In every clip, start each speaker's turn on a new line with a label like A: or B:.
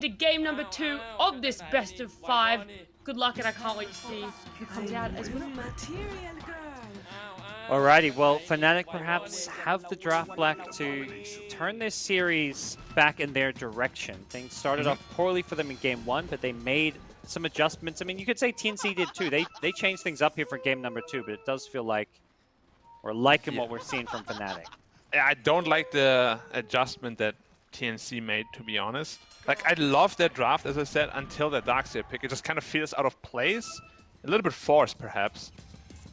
A: to game number 2 of this best of 5. Good luck, and I can't wait to see who comes out as winner.
B: Alrighty, well, Fnatic perhaps have the draft black to turn this series back in their direction. Things started off poorly for them in game 1, but they made some adjustments. I mean, you could say TNC did too. They changed things up here for game number 2, but it does feel like we're liking what we're seeing from Fnatic.
C: I don't like the adjustment that TNC made, to be honest. Like, I love their draft, as I said, until the Darkseer pick. It just kind of feels out of place. A little bit forced, perhaps.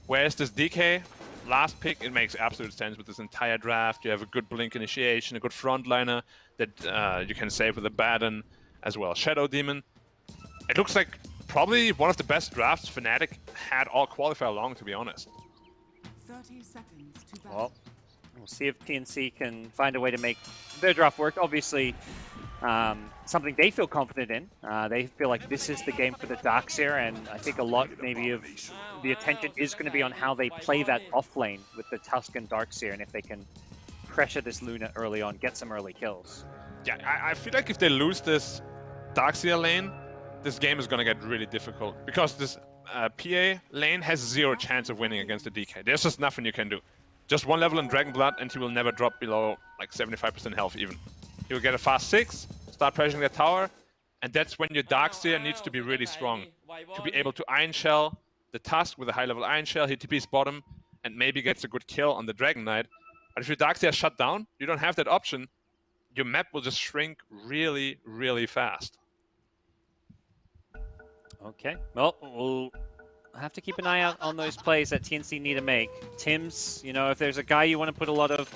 C: Whereas this DK last pick, it makes absolute sense with this entire draft. You have a good Blink initiation, a good frontliner that you can save with a Baton as well. Shadow Demon. It looks like probably one of the best drafts Fnatic had all qualifier long, to be honest.
D: 30 seconds to battle.
B: Well, we'll see if TNC can find a way to make their draft work. Obviously, something they feel confident in. They feel like this is the game for the Darkseer, and I think a lot maybe of the attention is going to be on how they play that off lane with the Tusk and Darkseer, and if they can pressure this Luna early on, get some early kills.
C: Yeah, I feel like if they lose this Darkseer lane, this game is going to get really difficult, because this PA lane has 0 chance of winning against the DK. There's just nothing you can do. Just 1 level in Dragon Blood and he will never drop below like 75% health even. He will get a fast 6, start pressuring the tower, and that's when your Darkseer needs to be really strong. To be able to Iron Shell the Tusk with a high level Iron Shell, he TP's bottom, and maybe gets a good kill on the Dragon Knight. But if your Darkseer is shut down, you don't have that option. Your map will just shrink really, really fast.
B: Okay, well, we'll have to keep an eye out on those plays that TNC need to make. Tim's, you know, if there's a guy you want to put a lot of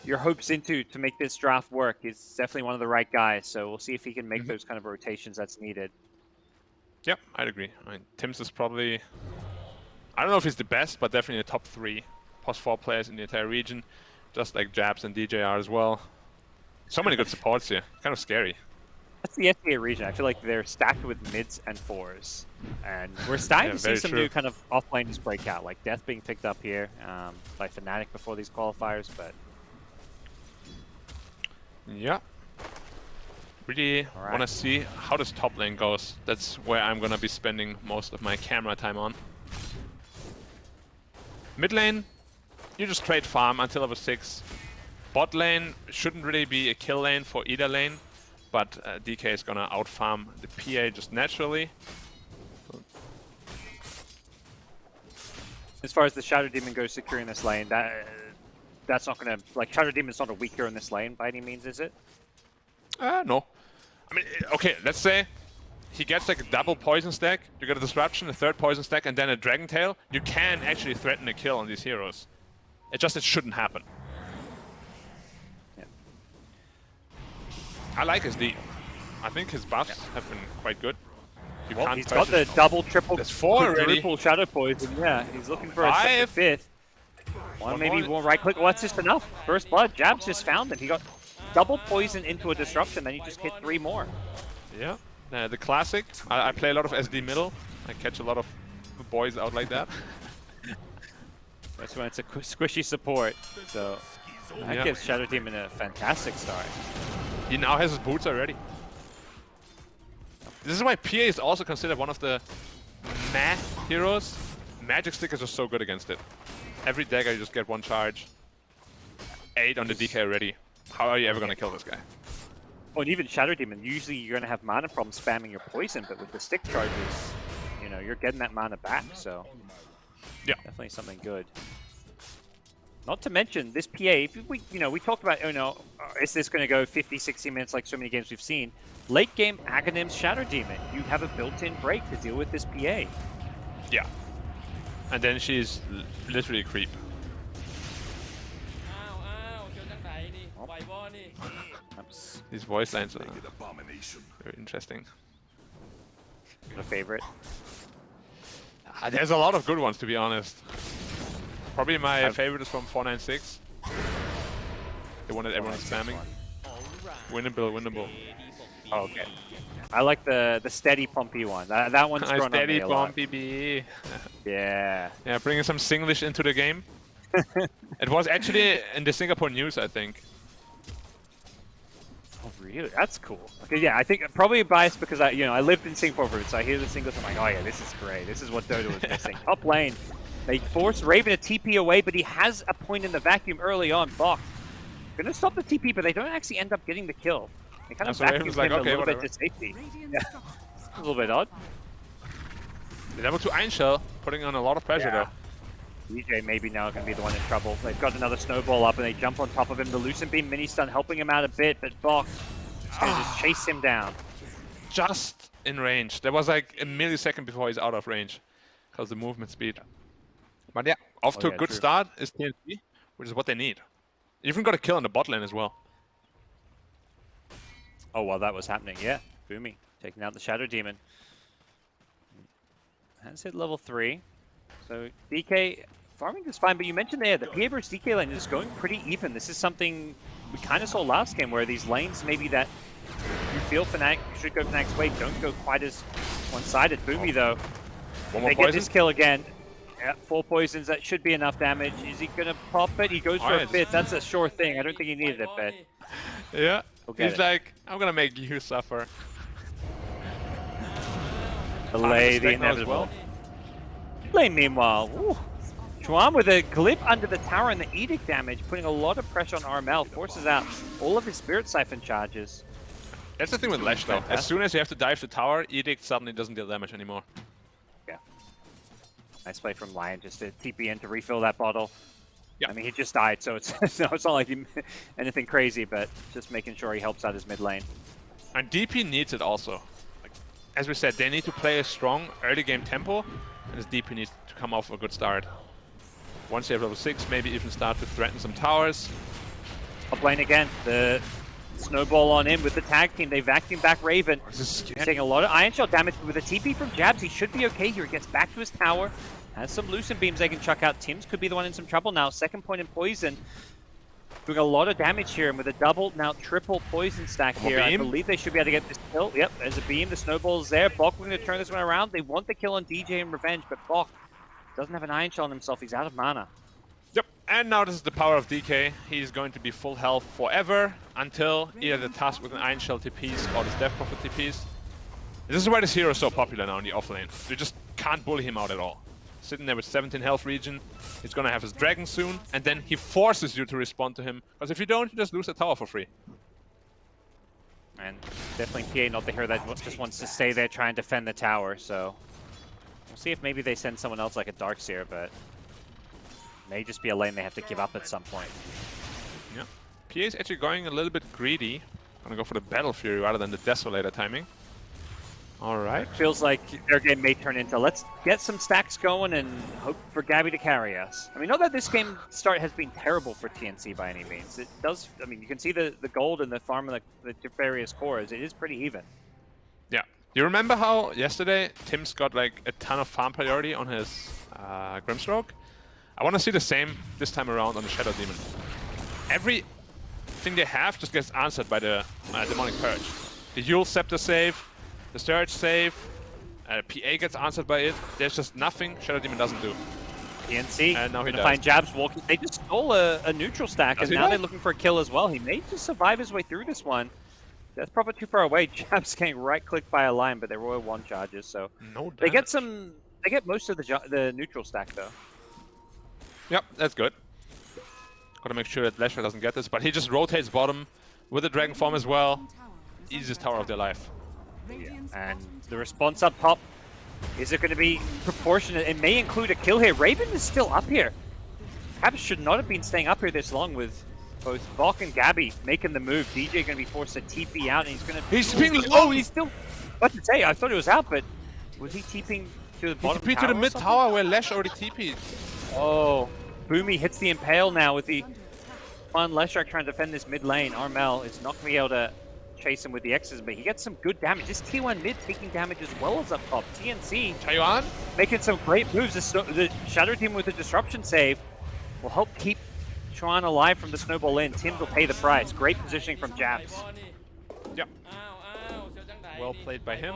B: your hopes into to make this draft work, he's definitely one of the right guys. So we'll see if he can make those kind of rotations that's needed.
C: Yep, I'd agree. I mean, Tim's is probably, I don't know if he's the best, but definitely the top 3 +4 players in the entire region, just like Jabs and DJ are as well. So many good supports here. Kind of scary.
B: That's the SDA region. I feel like they're stacked with mids and 4s. And we're starting to see some new kind of off-laners break out, like Death being picked up here by Fnatic before these qualifiers, but...
C: Yeah. Really want to see how this top lane goes. That's where I'm going to be spending most of my camera time on. Mid lane, you just trade farm until level 6. Bot lane shouldn't really be a kill lane for either lane, but DK is going to out-farm the PA just naturally.
B: As far as the Shadow Demon goes securing this lane, that's not going to... Like, Shadow Demon's not a weak hero in this lane by any means, is it?
C: No. I mean, okay, let's say he gets like a double poison stack, you get a disruption, a 3rd poison stack, and then a dragon tail. You can actually threaten a kill on these heroes. It shouldn't happen.
B: Yeah.
C: I like his D. I think his buffs have been quite good.
B: Well, he's got the double, triple,
C: That's 4 already.
B: Shadow Poison. Yeah, he's looking for a 5th. One maybe more right click. Well, that's just enough. First blood. Jabs just found it. He got double poison into a disruption, then you just hit 3 more.
C: Yeah, the classic. I play a lot of SD middle. I catch a lot of boys out like that.
B: That's when it's a squishy support. So that gives Shadow Demon a fantastic start.
C: He now has his boots already. This is why PA is also considered one of the math heroes. Magic stickers are so good against it. Every dagger you just get 1 charge. 8 on the DK already. How are you ever going to kill this guy?
B: Oh, and even Shadow Demon, usually you're going to have mana problems spamming your poison, but with the stick charges, you know, you're getting that mana back, so
C: yeah,
B: definitely something good. Not to mention this PA, if we talked about, is this going to go 50, 60 minutes like so many games we've seen? Late game Aghanim's Shadow Demon, you have a built-in break to deal with this PA.
C: Yeah. And then she's literally a creep. These voice lines are very interesting.
B: A favorite?
C: There's a lot of good ones, to be honest. Probably my favorite is from 496. The one that everyone's spamming. Winnable, winnable.
B: Oh, okay. I like the steady pumpy one. That one's grown on me a lot.
C: Steady pumpy B.
B: Yeah.
C: Yeah, bringing some Singlish into the game. It was actually in the Singapore news, I think.
B: Oh, really? That's cool. Okay, yeah, I think probably biased because I lived in Singapore for it, so I hear the singles. I'm like, oh yeah, this is great. This is what Dota was missing. Top lane, they force Raven to TP away, but he has a point in the vacuum early on. Bok gonna stop the TP, but they don't actually end up getting the kill. They kind of vacuum him
C: like,
B: a
C: okay,
B: little
C: whatever.
B: bit to safety. Yeah, a little bit odd.
C: The level 2 Iron Shell putting on a lot of pressure though.
B: DJ maybe now going to be the one in trouble. They've got another snowball up and they jump on top of him. The Lucent Beam mini stun helping him out a bit, but Bok is going to just chase him down.
C: Just in range. There was like a millisecond before he's out of range because the movement speed. But yeah, off to a good start is TNC, which is what they need. Even got a kill on the bot lane as well.
B: Oh, while that was happening, yeah. Boomy taking out the Shadow Demon. Has hit level 3. So DK farming is fine, but you mentioned there the PA versus DK lane is going pretty even. This is something we kind of saw last game where these lanes maybe that you feel Fnatic should go Fnatic's way don't go quite as one-sided. Boomy though,
C: One more
B: they
C: poison?
B: get this kill again. Yeah, 4 poisons, that should be enough damage. Is he gonna pop it? He goes for a 5th. That's a sure thing. I don't think he needed it, but
C: yeah, he's
B: it.
C: like, I'm gonna make you suffer.
B: Delay the inevitable. Lane meanwhile, ooh. Chuan with a glyph under the tower and the edict damage, putting a lot of pressure on RML, forces out all of his Spirit Siphon charges.
C: That's the thing with Lesh though. As soon as you have to dive the tower, Edict suddenly doesn't deal damage anymore.
B: Yeah. Nice play from Lion just to TP in to refill that bottle.
C: Yeah.
B: I mean, he just died, so it's, it's not like anything crazy, but just making sure he helps out his mid lane.
C: And DP needs it also. Like, as we said, they need to play a strong early game tempo, and his DP needs to come off a good start. Once they have level 6, maybe even start to threaten some towers.
B: Up lane again, the snowball on in with the tag team. They vacuum back Raven. He's taking a lot of Iron Shell damage, but with a TP from Jabs, he should be okay here. He gets back to his tower, has some Lucent Beams they can chuck out. Tim's could be the one in some trouble now. Second point in poison. Doing a lot of damage here, and with a double, now triple poison stack here. I believe they should be able to get this kill. Yep, there's a beam, the snowball's there. Bok going to turn this one around. They want the kill on DJ and revenge, but Bok doesn't have an Iron Shell on himself. He's out of mana.
C: Yep, and now this is the power of DK. He's going to be full health forever until either the task with an Iron Shell TPs or the Death Prophet TPs. This is why this hero is so popular now in the offlane. You just can't bully him out at all. Sitting there with 17 health regen, he's gonna have his dragon soon, and then he forces you to respond to him. Because if you don't, you just lose the tower for free.
B: And definitely PA not the hero that just wants to stay there, try and defend the tower, so we'll see if maybe they send someone else like a Darkseer, but may just be a lane they have to give up at some point.
C: Yeah. PA is actually going a little bit greedy. Gonna go for the Battle Fury rather than the Desolator timing. Alright.
B: Feels like their game may turn into let's get some stacks going and hope for Gabby to carry us. I mean, not that this game start has been terrible for TNC by any means. It does, I mean, you can see the gold and the farm and the various cores. It is pretty even.
C: Yeah. You remember how yesterday Tim's got like a ton of farm priority on his Grimstroke? I want to see the same this time around on the Shadow Demon. Everything they have just gets answered by the Demonic Purge. The Yule Scepter save, the Surge save, PA gets answered by it. There's just nothing Shadow Demon doesn't do.
B: TNC,
C: and now he does.
B: Find Jabs walking. They just stole a neutral stack, and now they're looking for a kill as well. He may just survive his way through this one. That's probably too far away. Jabs getting right-clicked by a line, but they're Royal 1 charges, so
C: no
B: they get some. They get most of the neutral stack though.
C: Yep, that's good. Gotta make sure that Lesher doesn't get this, but he just rotates bottom with the Dragon Form as well. Easiest tower of their life.
B: Yeah. And the response up top, is it going to be proportionate? It may include a kill here. Raven is still up here. Perhaps should not have been staying up here this long with both Bok and Gabby making the move. DJ going to be forced to TP out, and he's going to...
C: He's being low!
B: Oh, he's still... What to say? I thought it was out, but was he TPing to the bottom
C: He TP'd to the mid tower where Lesh already TP'd.
B: Oh, Boomy hits the Impale now with the fun Leshrac trying to defend this mid lane. Armel is not going to be able to chase him with the X's, but he gets some good damage. This T1 mid taking damage as well as up top. TNC
C: Taiwan
B: making some great moves. The Shadow Team with the disruption save will help keep Chuan alive from the snowball in. Tim will pay the price. Great positioning from Jabs.
C: Yep. Well played by him.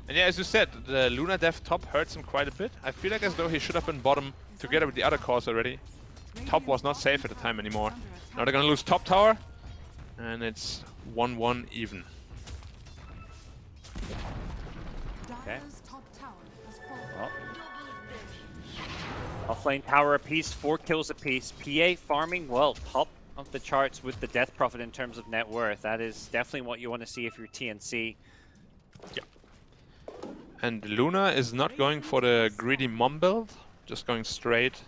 C: And yeah, as you said, the Luna Death top hurts him quite a bit. I feel like as though he should have been bottom together with the other cores already. Top was not safe at the time anymore. Now they're gonna lose top tower. And it's 1-1 even.
D: Dire's top tower has fallen.
B: Well, offlane tower apiece, 4 kills apiece. PA farming well, top of the charts with the death profit in terms of net worth. That is definitely what you want to see if you're TNC.
C: Yeah. And Luna is not going for the greedy mom build, just going straight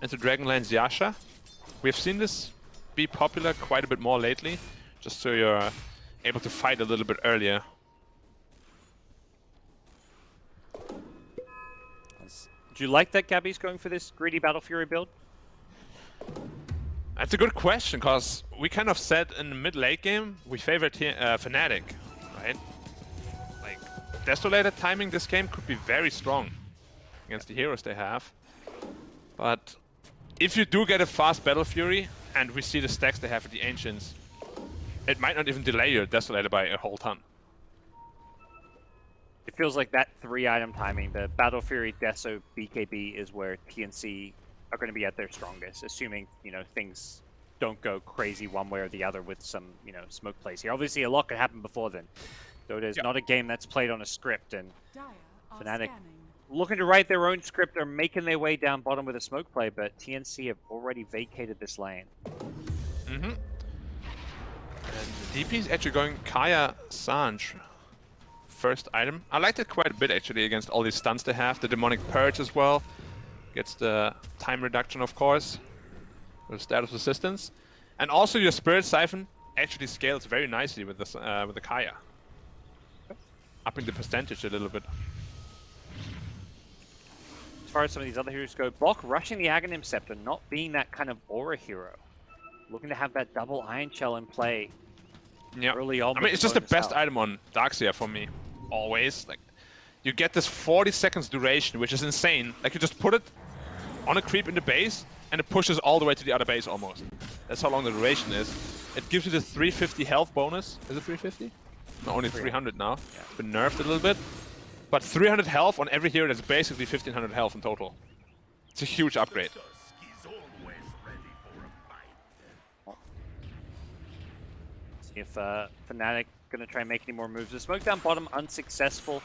C: into Dragonlance's Yasha. We've seen this be popular quite a bit more lately, just so you're able to fight a little bit earlier.
B: Do you like that Gabby's going for this greedy Battle Fury build?
C: That's a good question, because we kind of said in the mid-late game we favor Fnatic, right? Like, Desolator timing this game could be very strong against the heroes they have. But if you do get a fast Battle Fury, and we see the stacks they have at the Ancients, it might not even delay your Desolator by a whole ton.
B: It feels like that 3-item timing, the Battle Fury, Deso, BKB is where TNC are going to be at their strongest, assuming, you know, things don't go crazy one way or the other with some, you know, smoke plays here. Obviously, a lot could happen before then. Dota is not a game that's played on a script, and
D: Dire are
B: Fnatic
D: scanning.
B: looking to write their own script are making their way down bottom with a smoke play, but TNC have already vacated this lane.
C: And DP is actually going Kaya Sanj. First item. I liked it quite a bit actually against all these stuns they have. The Demonic Purge as well. Gets the time reduction, of course. With status resistance. And also your Spirit Siphon actually scales very nicely with this with the Kaya. Upping the percentage a little bit.
B: As far as some of these other heroes go, Bok rushing the Aghanim Scepter, not being that kind of aura hero. Looking to have that double Iron Shell in play
C: Yeah.
B: early on.
C: I mean, it's just the best item on Darkseer for me. Always. Like, you get this 40 seconds duration, which is insane. Like, you just put it on a creep in the base, and it pushes all the way to the other base almost. That's how long the duration is. It gives you the 350 health bonus. Is it 350? No, only 300 now. Yeah. It's been nerfed a little bit. But 300 health on every hero, that's basically 1500 health in total. It's a huge upgrade.
B: See if Fnatic gonna try and make any more moves. The smoke down bottom unsuccessful.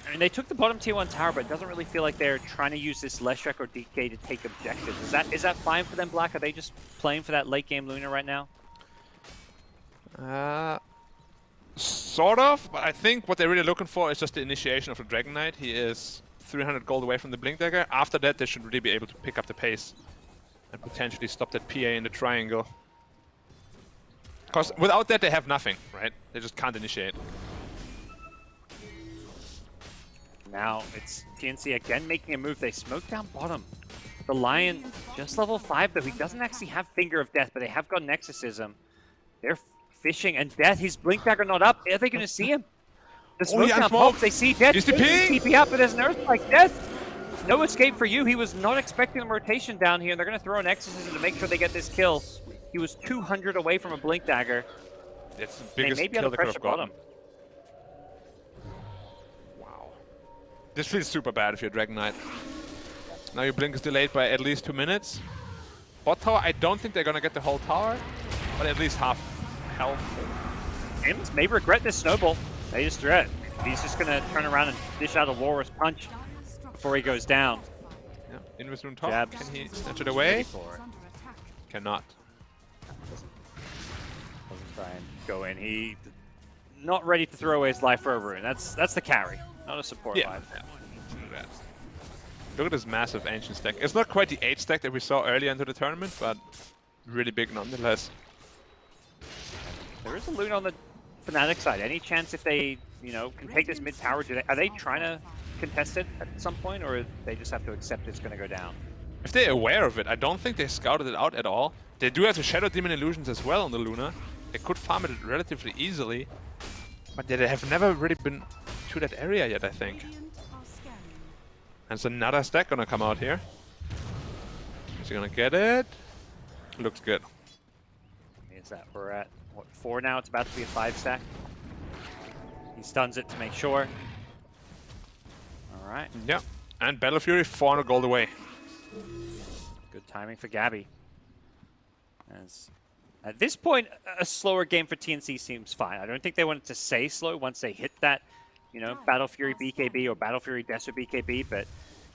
B: I mean, they took the bottom tier 1 tower, but it doesn't really feel like they're trying to use this Leshrac or DK to take objectives. Is that fine for them, Black? Are they just playing for that late game Luna right now?
C: Sort of, but I think what they're really looking for is just the initiation of the Dragon Knight. He is 300 gold away from the Blink Dagger. After that, they should really be able to pick up the pace and potentially stop that PA in the triangle. Because without that, they have nothing, right? They just can't initiate.
B: Now it's TNC again making a move. They smoke down bottom. The Lion, just level 5, though. He doesn't actually have Finger of Death, but they have got Nexusism. They're fishing, and Death, his Blink Dagger not up. Are they going to see him? The smoke down pokes, they see Death.
C: He's TP
B: up, but there's an Earthquake. Death! No escape for you. He was not expecting the rotation down here, and they're going to throw an Exorcism to make sure they get this kill. He was 200 away from a Blink Dagger.
C: It's the biggest
B: maybe
C: kill
B: under
C: they could
B: pressure
C: have gotten.
B: bottom.
C: Wow. This feels super bad if you're Dragon Knight. Now your Blink is delayed by at least 2 minutes. Bot tower, I don't think they're going to get the whole tower, but at least half health.
B: James may regret this snowball. They just threat. He's just going to turn around and dish out a Walrus Punch before he goes down.
C: Yeah. Invis Rune top.
B: Jabs.
C: Can he snatch it away?
D: Is under attack.
C: Cannot.
B: Doesn't try and go in. He not ready to throw away his life for a rune. That's the carry, not a support life.
C: Yeah. Look at this massive ancient stack. It's not quite the 8 stack that we saw earlier into the tournament, but really big nonetheless.
B: There is a loot on the Fnatic side. Any chance if they, you know, can take this mid tower? Are they trying to contest it at some point, or they just have to accept it's going to go down?
C: If they're aware of it, I don't think they scouted it out at all. They do have the Shadow Demon Illusions as well on the Luna. They could farm it relatively easily, but they have never really been to that area yet, I think.
D: Radiant are scanning.
C: And there's another stack gonna come out here. Is he gonna get it? Looks good.
B: Is that we're at what 4 now? It's about to be a 5 stack. He stuns it to make sure. All right,
C: Yeah. And Battle Fury 400 gold away.
B: good timing for Gabby. As At this point, a slower game for TNC seems fine. I don't think they wanted to say slow once they hit that, you know, Battle Fury BKB or Battle Fury Deso BKB, but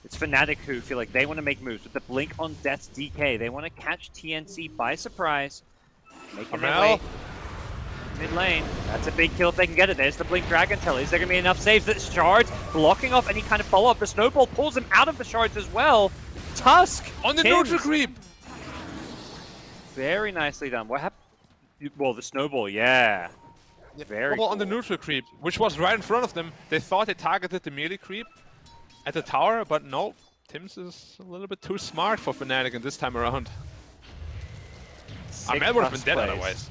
B: it's Fnatic who feel like they want to make moves. With the Blink on Death's DK, they want to catch TNC by surprise, making their way mid lane. That's a big kill if they can get it. There's the Blink Dragon Tail. Is there going to be enough saves? That shards blocking off any kind of follow-up. The Snowball pulls him out of the shards as well. Tusk
C: On the
B: Kim.
C: neutral creep!
B: Very nicely done. What happened? Well, the Snowball, yeah. Very
C: Well, on the
B: cool.
C: neutral creep, which was right in front of them. They thought they targeted the melee creep at the tower, but no. Tims is a little bit too smart for Fnatic in this time around. Amel would have been dead
B: plays.
C: otherwise.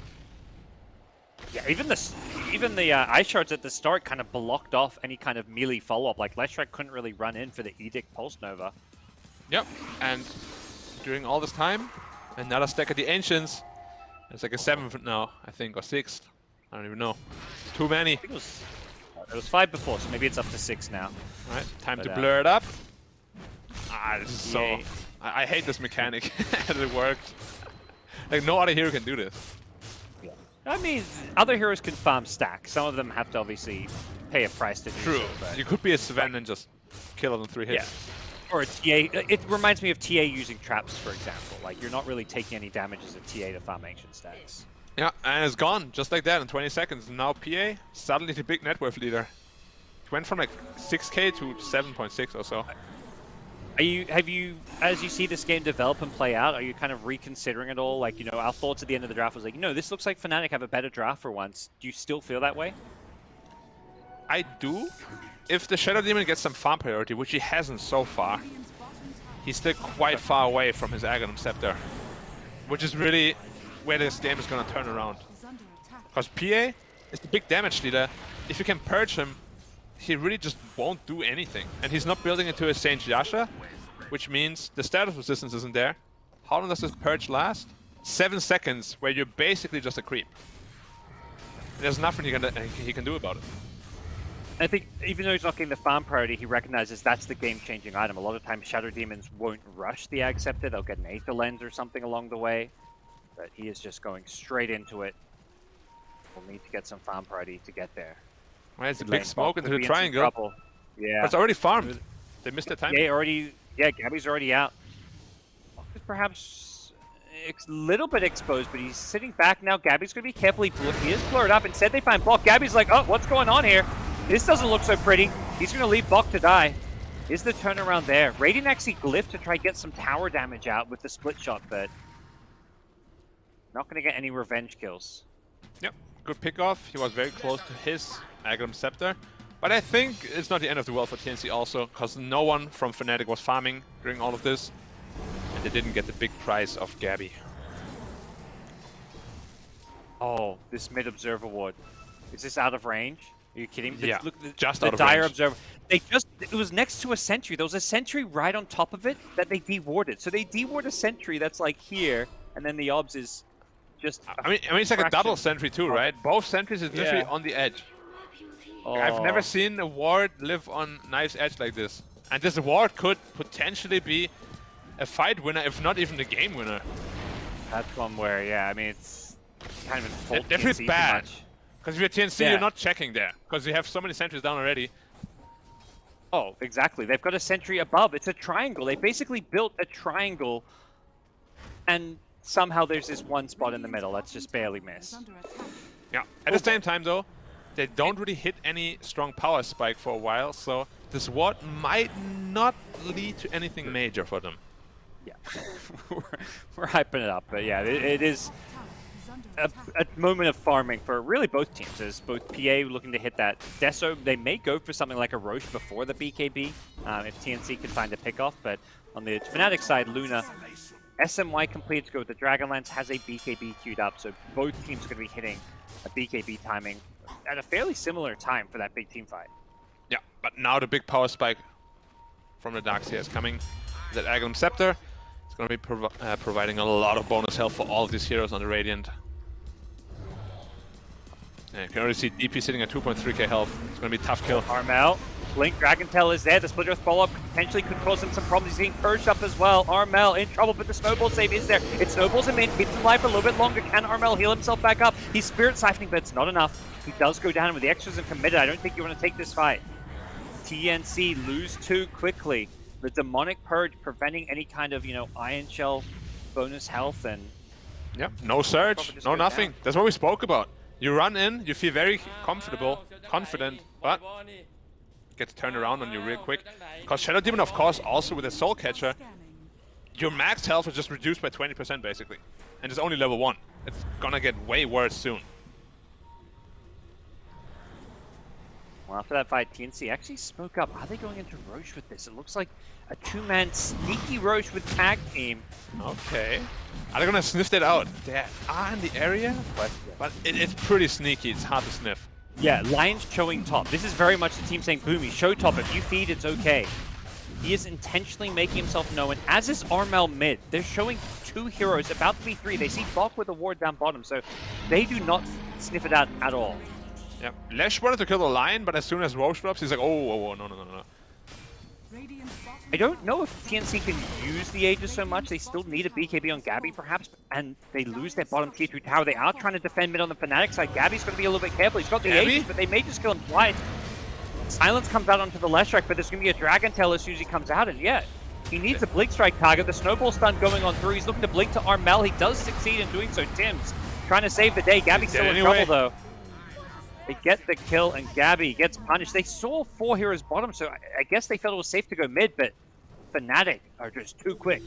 B: Yeah, even the ice shards at the start kind of blocked off any kind of melee follow-up. Like Leshrac couldn't really run in for the Edict Pulse Nova.
C: Yep, and during all this time, another stack of the Ancients. It's like a 7th now, I think, or 6th. I don't even know. It's too many.
B: I think it was 5 before, so maybe it's up to 6 now.
C: Alright, time
B: But,
C: to blur it up. This is so...
B: Yay.
C: I hate this mechanic, and it worked. Like, no other hero can do this.
B: Yeah. I mean, other heroes can farm stacks. Some of them have to obviously pay a price to do
C: True.
B: so. But
C: You could be a Sven and just kill it in 3 hits.
B: yeah. Or a TA. It reminds me of TA using traps, for example. Like, you're not really taking any damage as a TA to farm ancient stacks.
C: Yeah, and it's gone, just like that, in 20 seconds. Now PA, suddenly the big net worth leader. It went from like 6k to 7.6 or so.
B: Have you, as you see this game develop and play out, are you kind of reconsidering it all? Like, you know, our thoughts at the end of the draft was like, this looks like Fnatic have a better draft for once. Do you still feel that way?
C: I do. If the Shadow Demon gets some farm priority, which he hasn't so far, he's still quite far away from his Aghanim Scepter. Which is really where this game is going to turn around. Because PA is the big damage leader. If you can purge him, he really just won't do anything. And he's not building into a Saint Yasha, which means the status resistance isn't there. How long does this purge last? 7 seconds, where you're basically just a creep. There's nothing he can do about it.
B: I think even though he's not getting the farm priority, he recognizes that's the game-changing item. A lot of times Shadow Demons won't rush the Ag Scepter. They'll get an Aether Lens or something along the way. But he is just going straight into it. We'll need to get some farm priority to get there.
C: Right, it's a
B: Mid
C: big
B: lane,
C: smoke
B: Bot
C: into
B: could
C: the
B: be in some
C: triangle.
B: trouble. Yeah.
C: But it's already farmed. They missed the time.
B: Yeah, Gabby's already out. Bot is perhaps a little bit exposed, but he's sitting back now. Gabby's going to be carefully blurred. He is blurred up. Instead, they find Bok. Gabby's like, oh, what's going on here? This doesn't look so pretty. He's going to leave Bok to die. Is the turnaround there? Radiant actually glyphed to try to get some tower damage out with the split shot, but not going to get any revenge kills.
C: Yep, good pickoff. He was very close to his Aghanim Scepter. But I think it's not the end of the world for TNC also, because no one from Fnatic was farming during all of this. And they didn't get the big prize of Gabby.
B: Oh, this mid-observer ward. Is this out of range? Are you kidding me?
C: Yeah,
B: Look,
C: just
B: the
C: out of
B: dire
C: range.
B: observer. It was next to a sentry. There was a sentry right on top of it that they dewarded. So they deward a sentry that's like here, and then the obs is just.
C: I mean, it's like a double
B: fraction
C: sentry too,
B: of
C: right? Both sentries is literally
B: Yeah.
C: on the edge.
B: Oh.
C: I've never seen a ward live on knife's edge like this. And this ward could potentially be a fight winner, if not even the game winner.
B: That's one where, yeah, I mean, it's kind of in full
C: Definitely
B: TNC
C: bad.
B: too much.
C: Because if you're TNC,
B: Yeah.
C: you're not checking there. Because you have so many sentries down already.
B: Oh, exactly. They've got a sentry above. It's a triangle. They basically built a triangle, and somehow there's this one spot in the middle that's just barely missed.
C: Yeah. At the same time, though, they don't really hit any strong power spike for a while, so this ward might not lead to anything major for them.
B: Yeah, we're hyping it up, but yeah, it is a moment of farming for really both teams. As both PA looking to hit that Deso, they may go for something like a Roche before the BKB if TNC can find a pickoff. But on the Fnatic side, Luna, SMY complete to go with the Dragonlance, has a BKB queued up, so both teams are going to be hitting a BKB timing at a fairly similar time for that big team fight.
C: Yeah, but now the big power spike from the Darkseer is coming. That Aghanim Scepter is going to be providing a lot of bonus health for all of these heroes on the Radiant. Yeah, you can already see DP sitting at 2.3k health. It's going to be a tough kill.
B: Armel, Blink Dragon Tail is there. The Split Earth follow-up potentially could cause him some problems. He's getting purged up as well. Armel in trouble, but the Snowball save is there. It snowballs him in, keeps him alive for a little bit longer. Can Armel heal himself back up? He's Spirit Siphoning, but it's not enough. He does go down with the extras and committed. I don't think you want to take this fight. TNC lose 2 quickly. The Demonic Purge preventing any kind of, Iron Shell bonus health and...
C: Yep, no surge, no nothing. That's what we spoke about. You run in, you feel very comfortable, confident, but gets turned around on you real quick. Because Shadow Demon, of course, also with a Soul Catcher, your max health is just reduced by 20% basically. And it's only level 1. It's gonna get way worse soon.
B: Well, after that fight, TNC actually spoke up. Are they going into Roche with this? It looks like a 2-man sneaky Roche with tag team.
C: Okay. Are they gonna sniff that out? They are in the area, but it's pretty sneaky. It's hard to sniff.
B: Yeah, Lion's showing top. This is very much the team saying, Boomy, show top. If you feed, it's okay. He is intentionally making himself known, as is Armel mid. They're showing 2 heroes, about to be 3. They see Bok with a ward down bottom, so they do not sniff it out at all.
C: Yep. Lesh wanted to kill the Lion, but as soon as Roche drops, he's like, oh, no.
B: I don't know if TNC can use the Aegis so much. They still need a BKB on Gabby, perhaps, and they lose their bottom tier 2 tower. They are trying to defend mid on the Fnatic side. Gabby's going to be a little bit careful. He's got the Aegis, but they may just kill him twice. Silence comes out onto the left strike, but there's going to be a Dragon Tail as soon as he comes out, and yeah, he needs a Blink Strike target. The Snowball stun going on through. He's looking to blink to Armel. He does succeed in doing so. Tim's trying to save the day. Gabby's still in trouble, though. They get the kill, and Gabby gets punished. They saw 4 heroes bottom, so I guess they felt it was safe to go mid, but Fnatic are just too quick.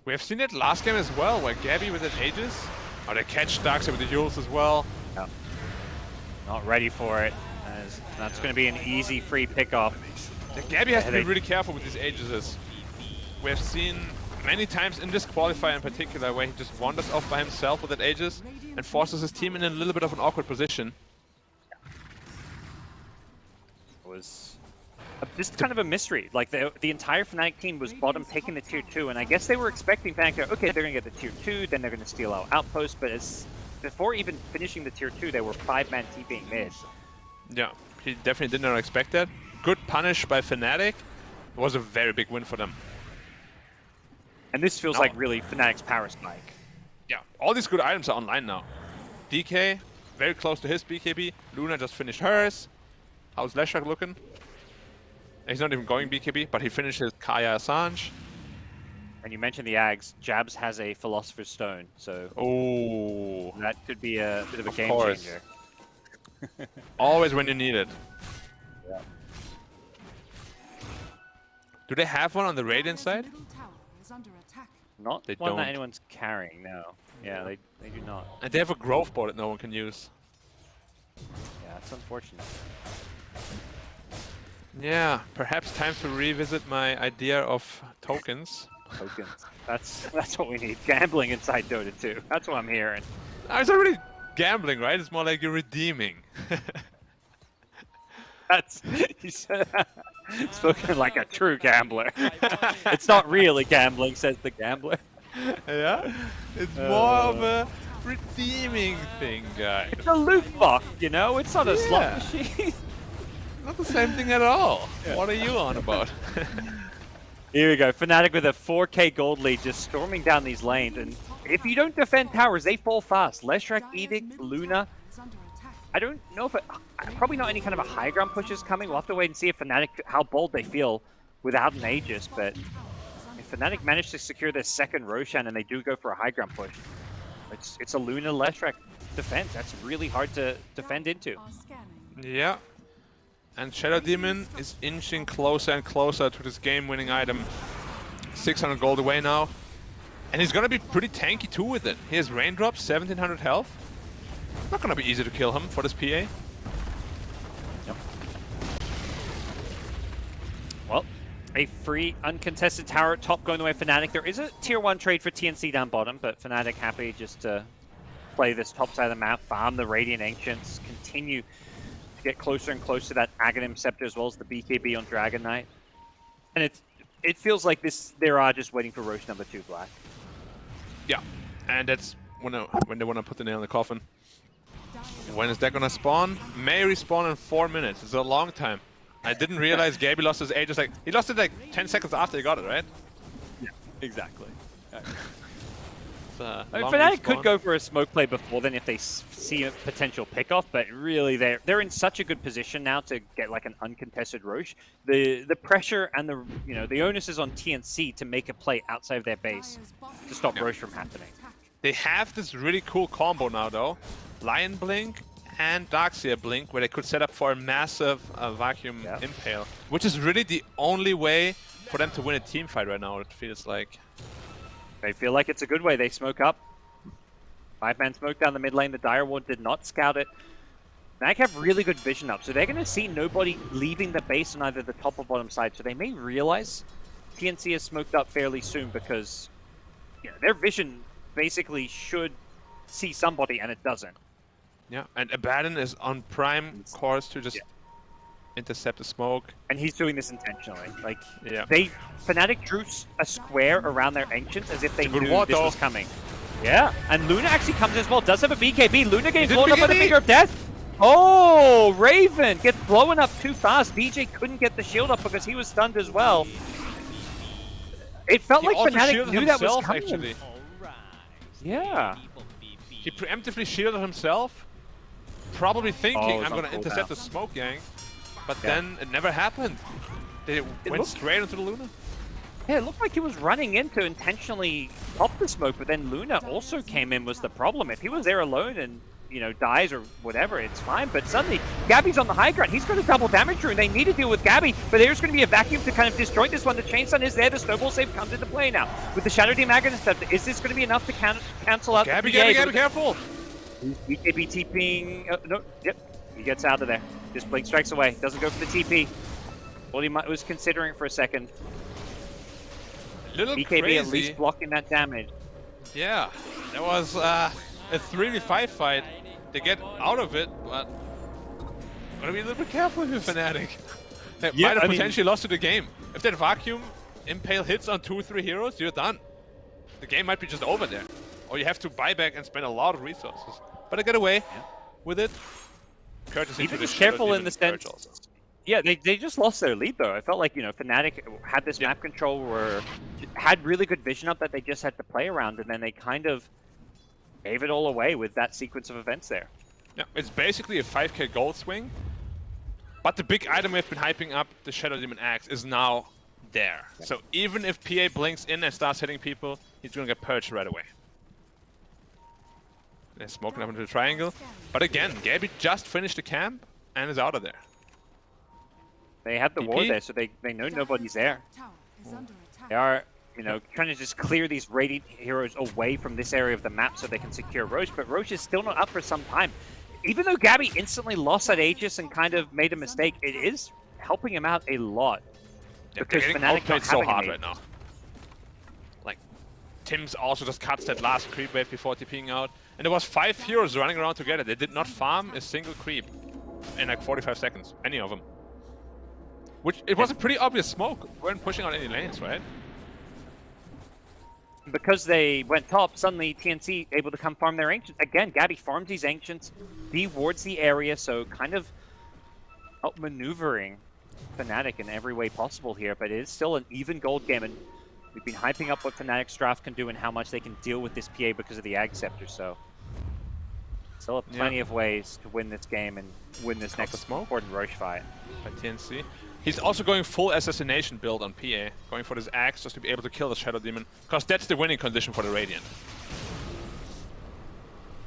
C: We have seen it last game as well, where Gabby with an Aegis, or they catch Darkseid with the Yules as well.
B: Yep. Not ready for it, as that's going to be an easy free pickoff.
C: Yeah, Gabby has to be really careful with these Aegises. We have seen many times in this qualifier in particular where he just wanders off by himself with that Aegis and forces his team in a little bit of an awkward position.
B: Was this kind of a mystery. Like the entire Fnatic team was bottom picking the tier 2, and I guess they were expecting Fnatic, okay, they're going to get the tier 2, then they're going to steal our outpost, but before even finishing the tier 2, they were 5-man TPing mid.
C: Yeah, he definitely did not expect that. Good punish by Fnatic. It was a very big win for them.
B: And this feels like really Fnatic's power spike.
C: Yeah, all these good items are online now. DK, very close to his BKB. Luna just finished hers. How's Leshak looking? He's not even going BKB, but he finishes Kaya Assange.
B: And you mentioned the Ags. Jabs has a Philosopher's Stone, so that could be a bit of a game changer.
C: Always when you need it.
B: Yeah.
C: Do they have one on the Radiant side?
B: Not
C: they
B: one
C: don't.
B: that anyone's carrying, no. Yeah, they do not.
C: And they have a growth board that no one can use.
B: Yeah, it's unfortunate.
C: Yeah, perhaps time to revisit my idea of tokens.
B: Tokens. That's what we need. Gambling inside Dota 2. That's what I'm hearing.
C: It's not really gambling, right? It's more like you're redeeming.
B: That's spoken like a true gambler. It's not really gambling, says the gambler.
C: Yeah? It's more of a redeeming thing, guys.
B: It's a loot box, you know? It's not a slot machine.
C: Not the same thing at all. Yeah. What are you on about?
B: Here we go. Fnatic with a 4k gold lead just storming down these lanes. And if you don't defend towers, they fall fast. Leshrac, Edict, Luna. I don't know if probably not any kind of a high ground push is coming. We'll have to wait and see if Fnatic, how bold they feel without an Aegis. But if Fnatic manage to secure their second Roshan and they do go for a high ground push, it's a Luna Leshrac defense. That's really hard to defend into.
C: Yeah. And Shadow Demon is inching closer and closer to this game-winning item. 600 gold away now. And he's gonna be pretty tanky too with it. He has Raindrops, 1700 health. Not gonna be easy to kill him for this PA.
B: Yep. Well, a free uncontested tower at top going the way of Fnatic. There is a tier 1 trade for TNC down bottom, but Fnatic happy just to play this top side of the map, farm the Radiant Ancients, continue to get closer and closer to that Aghanim Scepter as well as the BKB on Dragon Knight. And it feels like they are just waiting for Roche number 2 Black.
C: Yeah, and that's when they want to put the nail in the coffin. When is that gonna spawn? May respawn in 4 minutes. It's a long time. I didn't realize Gaby lost his Aegis like he lost it like 10 seconds after he got it, right?
B: Yeah, exactly.
C: I
B: I mean, Fnatic could go for a smoke play before then if they see a potential pickoff, but really they're in such a good position now to get like an uncontested Roche. The pressure and the onus is on TNC to make a play outside of their base to stop Roche from happening.
C: They have this really cool combo now though, Lion Blink and Darkseer Blink, where they could set up for a massive vacuum impale, which is really the only way for them to win a team fight right now. It feels like.
B: They feel like it's a good way. They smoke up. 5-man smoke down the mid lane. The Dire Ward did not scout it. Fnatic have really good vision up, so they're going to see nobody leaving the base on either the top or bottom side. So they may realize TNC is smoked up fairly soon because their vision basically should see somebody, and it doesn't.
C: Yeah, and Abaddon is on prime course to just intercept the smoke.
B: And he's doing this intentionally. Like, Fnatic drew a square around their Ancients as if they knew this was coming. Yeah, and Luna actually comes as well. Does have a BKB. Luna getting blown up by the Finger of Death. Oh, Raven gets blown up too fast. DJ couldn't get the shield up because he was stunned as well. It felt like Fnatic knew that was coming.
C: Actually.
B: Yeah.
C: He preemptively shielded himself, probably thinking, I'm going to intercept the smoke gang. But then it never happened. They went straight into the Luna.
B: Yeah, it looked like he was running in to intentionally pop the smoke, but then Luna also came in was the problem. If he was there alone and, dies or whatever, it's fine. But suddenly, Gabby's on the high ground. He's got a double damage rune. They need to deal with Gabby, but there's going to be a vacuum to kind of destroy this one. The Chain Stun is there. The Snowball Save comes into play now. With the Shadow Demon Agonist, is this going to be enough to cancel out
C: Gabby,
B: the PA?
C: Gabby, careful!
B: BKB TPing. No, yep. He gets out of there. Just Blink strikes away. Doesn't go for the TP. Well, he was considering for a second.
C: Little
B: BKB
C: crazy.
B: at least blocking that damage.
C: Yeah, that was a 3v5 fight. They get out of it, but gotta be a little bit careful with Fnatic. They might have potentially lost to the game. If that vacuum impale hits on 2-3 heroes, you're done. The game might be just over there. Or you have to buy back and spend a lot of resources. But I get away with it. Courtesy
B: Even just careful in the sense. Yeah, they just lost their lead though. I felt like Fnatic had this map control had really good vision up that they just had to play around, and then they kind of gave it all away with that sequence of events there.
C: Yeah, it's basically a 5k gold swing, but the big item we've been hyping up, the Shadow Demon Axe, is now there. Yeah. So even if PA blinks in and starts hitting people, he's gonna get purged right away. They're smoking up into the triangle, but again, Gaby just finished the camp and is out of there.
B: They have the ward there, so they know nobody's there. They are, trying to just clear these Radiant heroes away from this area of the map so they can secure Roche, but Roche is still not up for some time. Even though Gaby instantly lost that Aegis and kind of made a mistake, it is helping him out a lot.
C: Yeah,
B: because
C: Fnatic
B: not
C: so
B: having
C: hard right now. Like, Tim's also just cuts that last creep wave before TPing out. And there was 5 heroes running around together. They did not farm a single creep in like 45 seconds, any of them. Which, it was a pretty obvious smoke. Weren't pushing on any lanes, right?
B: Because they went top, suddenly TNC able to come farm their Ancients. Again, Gaby farms these Ancients, wards the area, so kind of outmaneuvering Fnatic in every way possible here, but it is still an even gold game, and we've been hyping up what Fnatic's draft can do and how much they can deal with this PA because of the Ag Scepter, so still have plenty of ways to win this game and win this next important Roche fight.
C: By TNC. He's also going full assassination build on PA, going for this axe just to be able to kill the Shadow Demon, because that's the winning condition for the Radiant.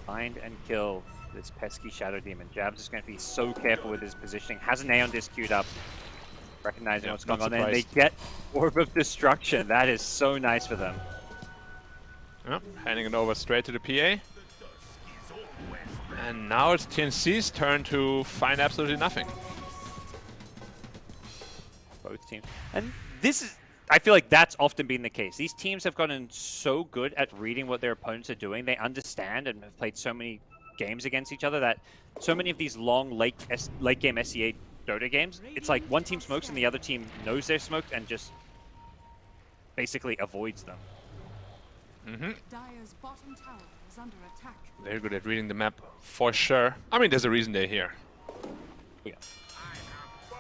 B: Find and kill this pesky Shadow Demon. Jabs is going to be so careful with his positioning. Has an Aeon Disc queued up, recognizing what's going on there. And they get Orb of Destruction. That is so nice for them.
C: Yep, handing it over straight to the PA. And now it's TNC's turn to find absolutely nothing.
B: Both teams. And this is, I feel like that's often been the case. These teams have gotten so good at reading what their opponents are doing. They understand and have played so many games against each other that so many of these long late game SEA Dota games, it's like one team smokes and the other team knows they're smoked and just basically avoids them.
D: Dire's bottom tower is under attack.
C: Very good at reading the map, for sure. I mean, there's a reason they're here.
B: Yeah.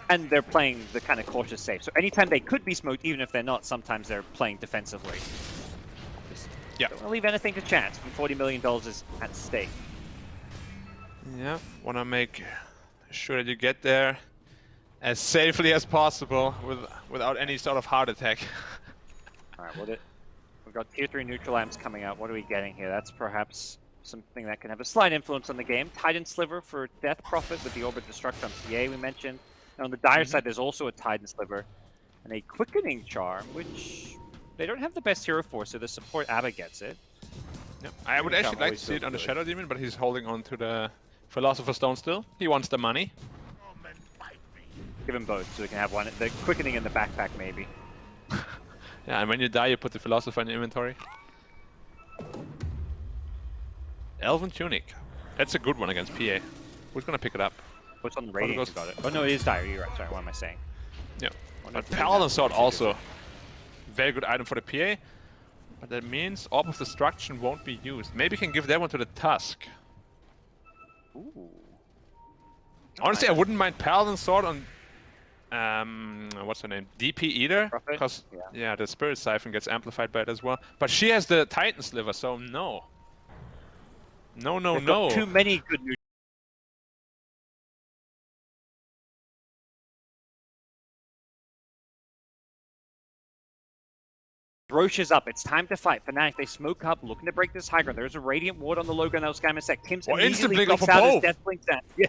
B: And they're playing the kind of cautious safe. So anytime they could be smoked, even if they're not, sometimes they're playing defensively.
C: Yeah.
B: Don't want to leave anything to chance when $40 million is at stake.
C: Yeah, want to make sure that you get there as safely as possible without any sort of heart attack.
B: All right, we've got tier 3 neutral amps coming out. What are we getting here? That's perhaps something that can have a slight influence on the game. Titan Sliver for Death Prophet with the Orbit Destruct on PA we mentioned. And on the Dire side, there's also a Titan Sliver and a Quickening Charm, which they don't have the best hero for, so the support Abba gets it.
C: Yep. I would actually like to see it on the Shadow Demon, but he's holding on to the Philosopher's Stone still. He wants the money.
B: Give him both so they can have one. The Quickening in the backpack, maybe.
C: Yeah, and when you die, you put the Philosopher in your inventory. Elven Tunic. That's a good one against PA. Who's gonna pick it up?
B: What's on the Radiant? You got it. Oh no, it is Dire. You're right. Sorry, what am I saying?
C: Yeah. But Paladin Sword also. Very good item for the PA. But that means Orb of Destruction won't be used. Maybe you can give that one to the Tusk.
B: Ooh.
C: Honestly, I wouldn't mind Paladin Sword on what's her name? DP either, because yeah, the Spirit Siphon gets amplified by it as well. But she has the Titan Sliver, so no. No.
B: Got too many good new. Roche is up. It's time to fight. Fnatic, they smoke up, looking to break this high ground. There's a Radiant Ward on the low ground. That was Skyman Sec. Tim's immediately blinks out as Death blinks out. Yeah.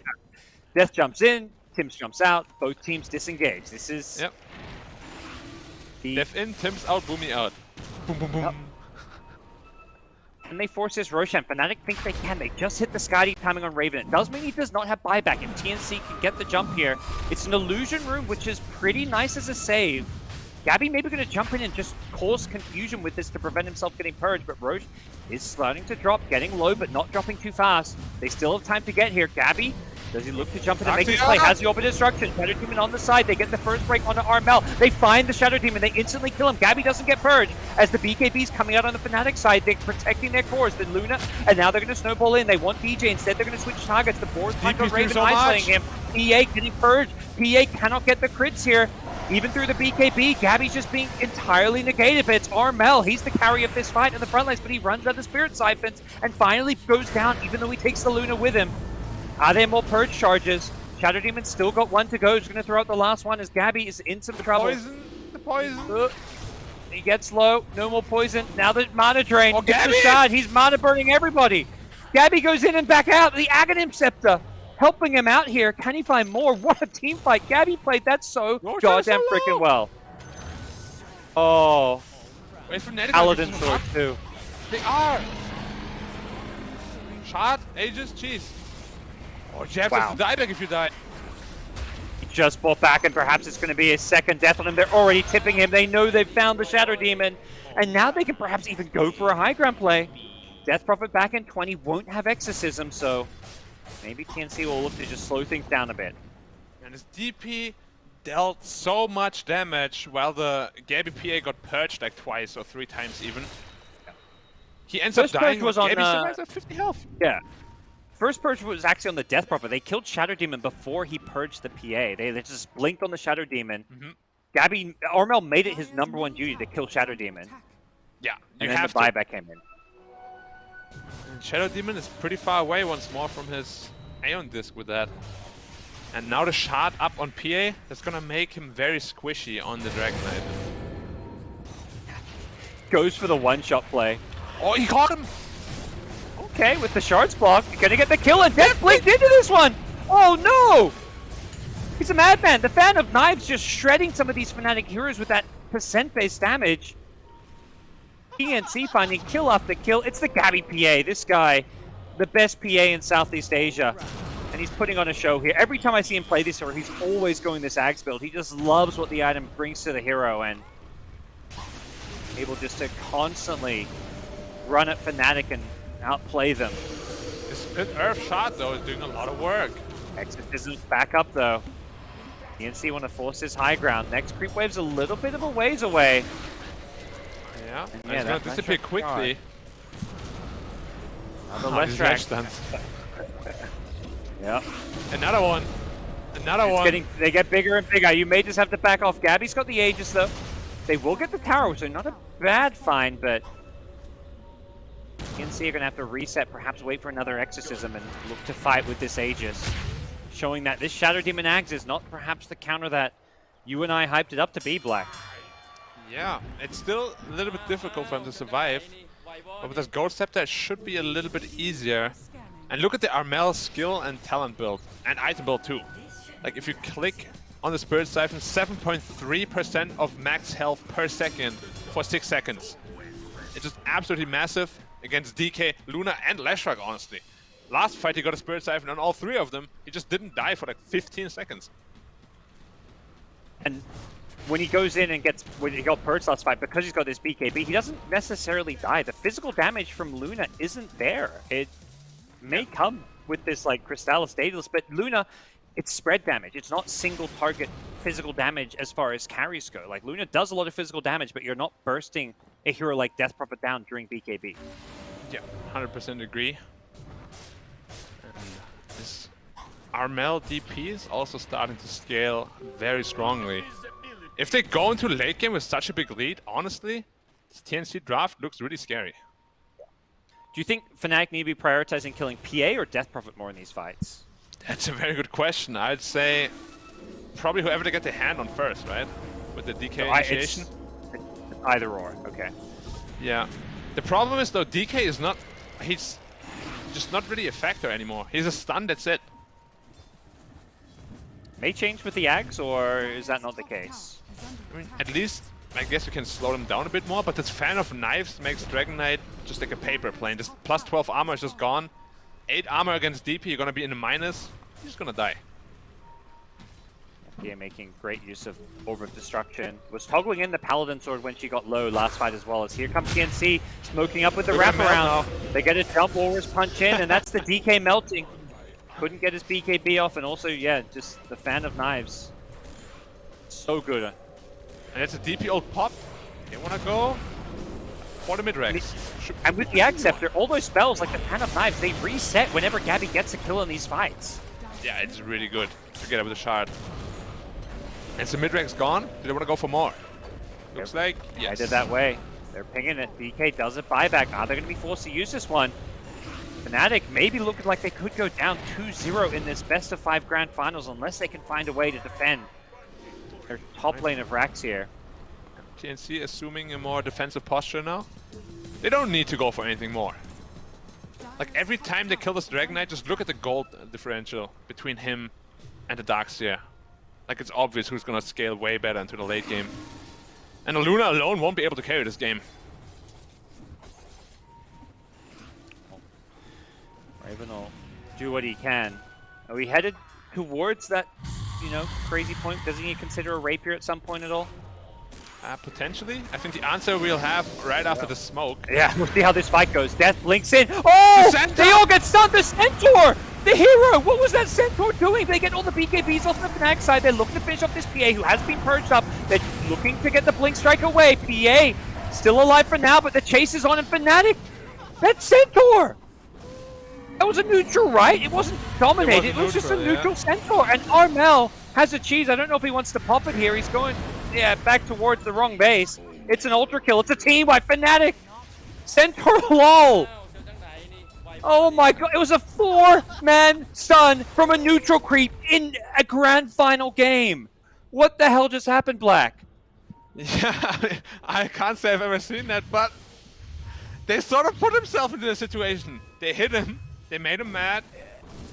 B: Death jumps in. Tim's jumps out. Both teams disengage. This is...
C: Yep. Death in, Tim's out, Boomy out. Boom, boom, boom. Yep.
B: And they force this Roshan. Fnatic think they can. They just hit the Skadi timing on Raven. It does mean he does not have buyback. If TNC can get the jump here, it's an illusion room, which is pretty nice as a save. Gabby maybe going to jump in and just cause confusion with this to prevent himself getting purged, but Roche is starting to drop, getting low, but not dropping too fast. They still have time to get here. Gabby, does he look to jump in and make this play? Has the Orbit Destruction. Shadow Demon on the side. They get the first break onto Armel. They find the Shadow Demon. They instantly kill him. Gabby doesn't get purged. As the BKB's coming out on the Fnatic side, they're protecting their cores. The Luna, and now they're going to snowball in. They want DJ. Instead, they're going to switch targets. The board's punch on Raven, isolating him. PA getting purged. PA cannot get the crits here. Even through the BKB, Gabby's just being entirely negated, but it's Armel. He's the carry of this fight in the front lines, but he runs out of Spirit Siphons and finally goes down, even though he takes the Luna with him. Are there more purge charges? Shadow Demon's still got one to go. He's going to throw out the last one as Gabby is in some trouble.
C: The poison.
B: He gets low. No more poison. Now the mana drain.
C: Oh,
B: Gets the shard. He's mana burning everybody. Gabby goes in and back out. The Aghanim Scepter helping him out here. Can he find more? What a team fight. Gabby played that so goddamn freaking well. Oh. Paladin Sword too.
C: They are. Shot, Aegis, cheese. Or Jeff has to die back if you die.
B: He just bought back and perhaps it's going to be a second death on him. They're already tipping him. They know they've found the Shadow Demon. And now they can perhaps even go for a high ground play. Death Prophet back in 20 won't have Exorcism, so maybe TNC will look to just slow things down a bit.
C: And his DP dealt so much damage while the Gabby PA got purged like twice or 3 times even. He ends up dying.
B: Was on,
C: Gabby still has 50 health.
B: Yeah. First purge was actually on the Death Prophet. They killed Shadow Demon before he purged the PA. They just blinked on the Shadow Demon. Gabby, Armel made it his #1 duty to kill Shadow Demon.
C: Yeah,
B: and then the buyback came in.
C: And Shadow Demon is pretty far away once more from his Aeon Disc with that. And now the shard up on PA, that's gonna make him very squishy on the Dragon Knight.
B: Goes for the one-shot play.
C: Oh, he caught him!
B: Okay, with the shards blocked, gonna get the kill, and Death blinked into this one! Oh no! He's a madman. The Fan of Knives just shredding some of these Fnatic heroes with that percent-based damage. TNC finding kill after kill. It's the Gabby PA. This guy, the best PA in Southeast Asia. And he's putting on a show here. Every time I see him play this hero, he's always going this Axe build. He just loves what the item brings to the hero and able just to constantly run at Fnatic and outplay them.
C: This Split Earth shot, though, is doing a lot of work.
B: Exorcism's back up, though. TNC want to force this high ground. Next creep wave's a little bit of a ways away.
C: Yeah, and he's going to disappear quickly.
B: Another
C: Oh,
B: left
C: these
B: track.
C: ledge stunts.
B: Yep.
C: Another one. Another
B: It's
C: one.
B: getting, they get bigger and bigger. You may just have to back off. Gabby's got the Aegis though. They will get the tower, so not a bad find, but TNC are going to have to reset, perhaps wait for another Exorcism and look to fight with this Aegis. Showing that this Shadow Demon Axe is not perhaps the counter that you and I hyped it up to be, Black.
C: Yeah, it's still a little bit difficult for him to survive. But with this Gold Scepter, it should be a little bit easier. And look at the Armel skill and talent build, and item build too. Like if you click on the Spirit Siphon, 7.3% of max health per second for 6 seconds. It's just absolutely massive against DK, Luna, and Leshrac, honestly. Last fight he got a Spirit Siphon on all 3 of them. He just didn't die for like 15 seconds.
B: And when he goes in and gets, when he got Purge last fight, because he's got this BKB, he doesn't necessarily die. The physical damage from Luna isn't there. It may come with this like Crystallis Daedalus, but Luna, it's spread damage. It's not single target physical damage as far as carries go. Like Luna does a lot of physical damage, but you're not bursting a hero like Death Prophet down during BKB.
C: Yeah, 100% agree. And this Armel DP is also starting to scale very strongly. If they go into late game with such a big lead, honestly, this TNC draft looks really scary.
B: Do you think Fnatic need to be prioritizing killing PA or Death Prophet more in these fights?
C: That's a very good question. I'd say probably whoever they get their hand on first, right? With the DK initiation.
B: It's either or, okay.
C: Yeah. The problem is though, DK is not, he's just not really a factor anymore. He's a stun, that's it.
B: May change with the Axe, or is that not the case?
C: I mean, at least, I guess you can slow them down a bit more, but this fan of knives makes Dragon Knight just like a paper plane. This plus 12 armor is just gone. 8 armor against DP, you're gonna be in a minus. You're just gonna die.
B: PA making great use of Orb of Destruction. Was toggling in the Paladin Sword when she got low last fight as well, as here comes TNC, smoking up with the
C: Look at
B: wraparound. They get a jump Walrus punch in, and that's the DK melting. Couldn't get his BKB off, and also, yeah, just the fan of knives. So good.
C: And it's a DP ult pop. They wanna go for the mid-ranks.
B: And with the Axe Scepter, all those spells, like the Fan of Knives, they reset whenever Gabby gets a kill in these fights.
C: Yeah, it's really good to get up with a shard. And so mid-rank's gone. Do they want to go for more? Looks like, yes.
B: Headed that way. They're pinging it. DK does a buyback. Are they going to be forced to use this one? Fnatic maybe looking like they could go down 2-0 in this best-of-5 grand finals unless they can find a way to defend their top lane of Rax here.
C: TNC assuming a more defensive posture now. They don't need to go for anything more. Like every time they kill this Dragon Knight, just look at the gold differential between him and the Darkseer. Like it's obvious who's gonna scale way better into the late game. And Luna alone won't be able to carry this game.
B: Raven will do what he can. Are we headed towards that, you know, crazy point? Doesn't he consider a rapier at some point at all?
C: Potentially. I think the answer we'll have right after the smoke.
B: Yeah, we'll see how this fight goes. Death blinks in. Oh!
C: The
B: They all get stunned! The Centaur! The hero! What was that Centaur doing? They get all the BKBs off the Fnatic side. They're looking to finish off this PA who has been purged up. They're looking to get the Blink Strike away. PA still alive for now, but the chase is on in Fnatic. That Centaur! That was a neutral, right? It wasn't dominated. It was just a neutral Centaur. And Armel has a cheese. I don't know if he wants to pop it here. He's going, yeah, back towards the wrong base. It's an ultra kill. It's a team by Fnatic. Centaur lol. Oh my god. It was a 4-man stun from a neutral creep in a grand final game. What the hell just happened, Black?
C: Yeah, I can't say I've ever seen that, but they sort of put themselves into the situation. They hit him, they made him mad,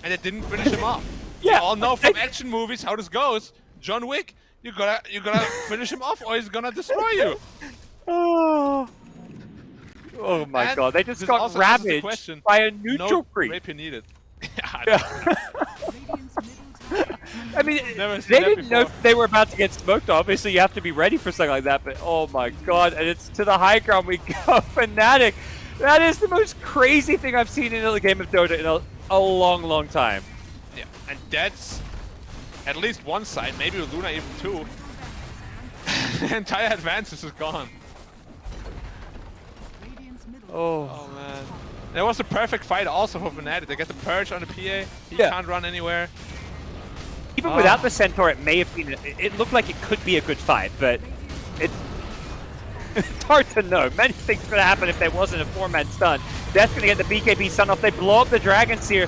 C: and they didn't finish him off.
B: Yeah,
C: We all know from action movies how this goes. John Wick, you gotta finish him off or he's gonna destroy you.
B: Oh my
C: And
B: god, they just
C: this
B: got
C: also answers the
B: ravaged
C: question.
B: by a neutral
C: No
B: creep.
C: rapier needed.
B: I mean,
C: Never seen
B: they
C: that
B: didn't know
C: before.
B: they were about to get smoked. Obviously, you have to be ready for something like that, but oh my god, and it's to the high ground we go. Fnatic. That is the most crazy thing I've seen in a game of Dota in a long, long time.
C: Yeah, and that's at least one side, maybe with Luna even two. The entire advances is gone.
D: Radiant's middle
B: Oh.
C: Oh man. That was the perfect fight also for Fnatic. They get the Purge on the PA. He
B: Yeah.
C: can't run anywhere.
B: Even without the Centaur, it may have been. It looked like it could be a good fight, but it's hard to know. Many things could happen if there wasn't a 4-man stun. That's going to get the BKB stun off. They blow up the Dragons here,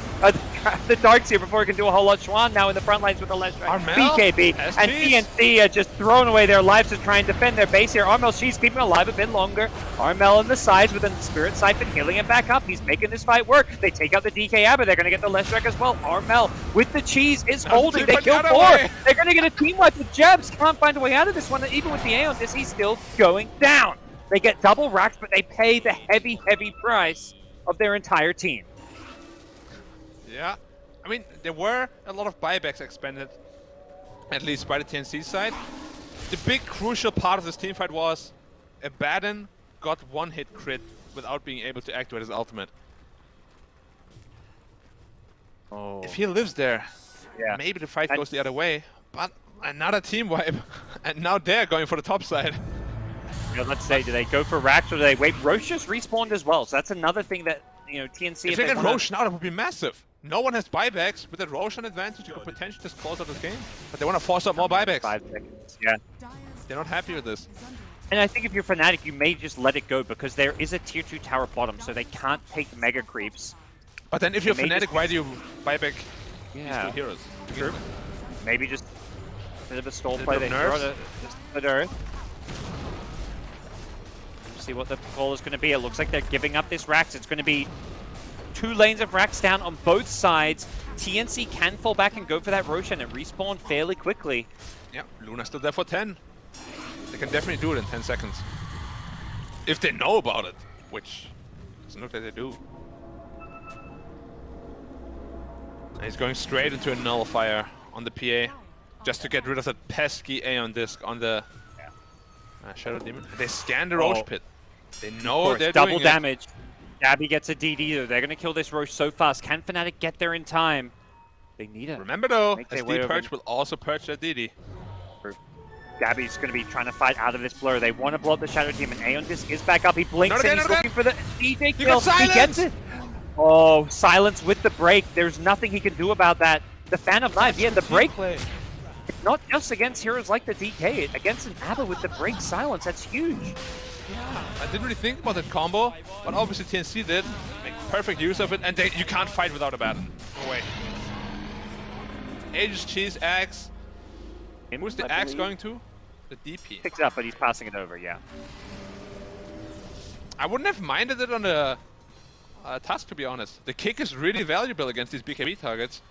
B: the Darks here before he can do a whole lot. Schwan now in the front lines with the last Dragon.
C: Armel?
B: BKB
C: SGs?
B: and TNC are just throwing away their lives to try and defend their base here. Armel, she's keeping alive a bit longer. Armel on the sides with a Spirit Siphon healing him back up. He's making this fight work. They take out the DK Abba. They're going to get the Leshrac as well. Armel with the cheese is holding. They kill 4. They're going to get a team wipe with Jebs. Can't find a way out of this one. Even with the Aeon, he's still going down. They get double racks, but they pay the heavy, heavy price of their entire team.
C: Yeah. I mean, there were a lot of buybacks expended, at least by the TNC side. The big crucial part of this teamfight was Abaddon got 1-hit crit without being able to activate his ultimate.
B: Oh.
C: If he lives there,
B: Yeah.
C: maybe the fight goes the other way. But another team wipe, and now they're going for the top side.
B: You know, let's say, do they go for racks or do they wait? Roche just respawned as well, so that's another thing that, you know, TNC...
C: If they get Roche now, that would be massive. No one has buybacks. With that Roshan advantage, you could potentially just close out this game. But they want to force up more buybacks.
B: 5 seconds, yeah.
C: They're not happy with this.
B: And I think if you're Fnatic, you may just let it go because there is a tier 2 tower bottom, so they can't take mega creeps.
C: But then if you're
B: They may
C: Fnatic,
B: just-
C: why do you buyback these
B: Yeah.
C: 2 heroes?
B: True. Maybe just a bit of a stall
C: Bit
B: play.
C: of
B: They
C: nerfs.
B: throw the Earth. See what the call is going to be. It looks like they're giving up this Rax. It's going to be 2 lanes of Rax down on both sides. TNC can fall back and go for that Roshan and respawn fairly quickly.
C: Yeah, Luna's still there for 10. They can definitely do it in 10 seconds. If they know about it, which doesn't look like they do. And he's going straight into a nullifier on the PA, just to get rid of that pesky Aeon disc on the Shadow Demon. They scan the Roche pit. They know they're
B: double
C: doing
B: damage. Gabby gets a DD though. They're going to kill this Roche so fast. Can Fnatic get there in time? They need it.
C: Remember though,
B: Make their way
C: SD
B: over.
C: Purge will also purge that DD.
B: Gabby's going to be trying to fight out of this blur. They want to blow up the Shadow Demon. Aeon Disc is back up. He blinks
C: Not again,
B: and he's
C: not
B: looking for the DJ
C: You
B: kill.
C: got
B: He gets
C: silence!
B: it. Oh, silence with the break. There's nothing he can do about that. The Fan of Knives, yeah, the break. Not just against heroes like the DK, against an Abba with the break silence. That's huge.
C: Yeah, I didn't really think about that combo, but obviously TNC did make perfect use of it, and you can't fight without Abaddon. No way. Aegis Cheese Axe. Who's the
B: I
C: Axe
B: believe.
C: going to? The DP.
B: Picks it up, but he's passing it over, yeah.
C: I wouldn't have minded it on the task, to be honest. The kick is really valuable against these BKB targets.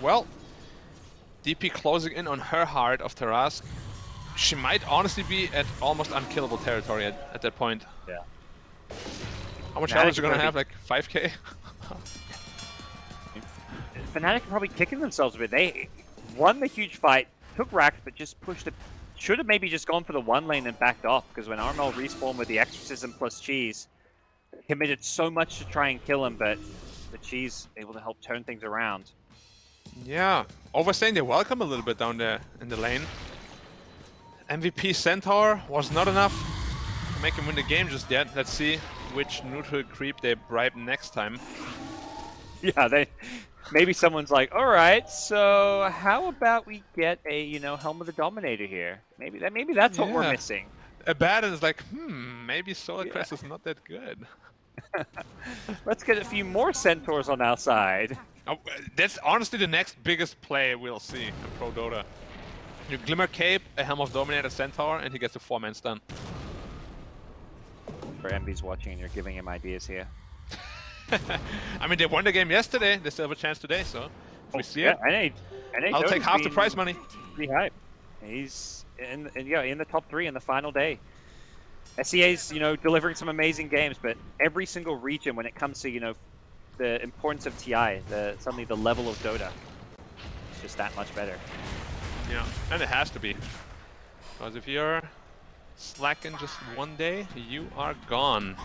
C: Well, DP closing in on her heart of Tarask. She might honestly be at almost unkillable territory at that point.
B: Yeah.
C: How much
B: Fnatic
C: damage are you gonna
B: gonna
C: have?
B: be-
C: Like 5k?
B: Fnatic are probably kicking themselves a bit. They won the huge fight, took Rax, but just pushed it. Should have maybe just gone for the 1 lane and backed off, because when Armel respawned with the Exorcism plus Cheese, committed so much to try and kill him, but the Cheese able to help turn things around.
C: Yeah, overstaying their welcome a little bit down there in the lane. MVP Centaur was not enough to make him win the game just yet. Let's see which neutral creep they bribe next time.
B: Yeah, maybe someone's like, all right, so how about we get a, you know, Helm of the Dominator here? Maybe that's what we're
C: Yeah.
B: missing.
C: Abaddon is like, maybe Solar Crest is not that good.
B: Let's get a few more Centaurs on our side.
C: Oh, that's honestly the next biggest play we'll see in Pro Dota. You Glimmer Cape, a Helm of Dominator Centaur, and he gets a 4-man stun.
B: For MB's watching and you're giving him ideas here.
C: I mean, they won the game yesterday. They still have a chance today, so if we see it, I'll take half the prize money.
B: Pretty hype. He's in the top 3 in the final day. SEA's, you know, delivering some amazing games, but every single region when it comes to, you know, the importance of TI, suddenly the level of Dota, it's just that much better.
C: Yeah, and it has to be. Because if you're slacking just 1 day, you are gone.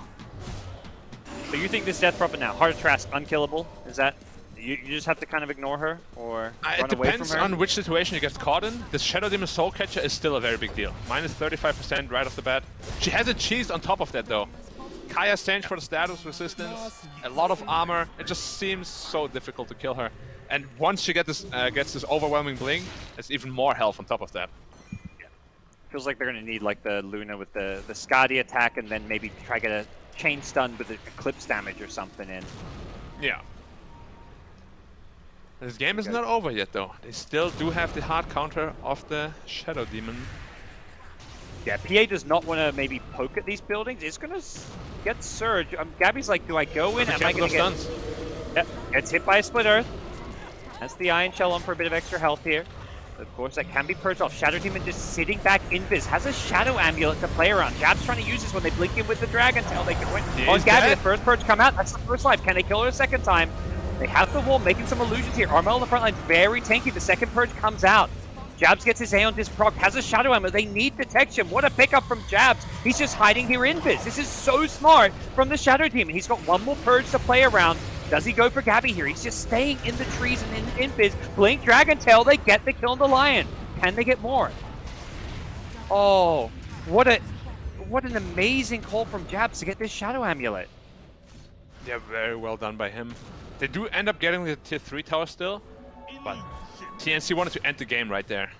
B: So you think this Death Prophet now, Heart of Trask, unkillable? Is that, You just have to kind of ignore her or
C: It
B: run away from
C: depends
B: her.
C: on which situation you get caught in. The Shadow Demon Soul Catcher is still a very big deal. Minus 35% right off the bat. She has a cheese on top of that though. Kaya stands for the status resistance, a lot of armor. It just seems so difficult to kill her. And once she gets this overwhelming blink, it's even more health on top of that.
B: Feels like they're gonna need like the Luna with the Skadi attack, and then maybe try to get a chain stun with eclipse damage or something in.
C: Yeah. This game is not over yet though. They still do have the hard counter of the Shadow Demon.
B: Yeah, PA does not want to maybe poke at these buildings. It's gonna get Surge. Gabby's like, do I go in? Am I gonna get?
C: Stuns.
B: Yep, gets hit by a Split Earth. Has the Iron Shell on for a bit of extra health here. Of course, that can be purged off. Shadow Demon just sitting back invis. Has a Shadow Amulet to play around. Jab's trying to use this when they blink in with the Dragon Tail. They can win. On Gabby, the first purge come out. That's the first life. Can they kill her a second time? They have the wall, making some illusions here. Armel on the front line, very tanky. The second purge comes out. Jabs gets his Aeon Disc proc, has a Shadow Amulet. They need detection. What a pickup from Jabs. He's just hiding here invis. This is so smart from the Shadow Demon. He's got one more purge to play around. Does he go for Gabby here? He's just staying in the trees and in invis. Blink, Dragon Tail, they get the kill on the Lion. Can they get more? Oh, what an amazing call from Jabs to get this Shadow Amulet.
C: Yeah, very well done by him. They do end up getting the tier 3 tower still, but TNC wanted to end the game right there.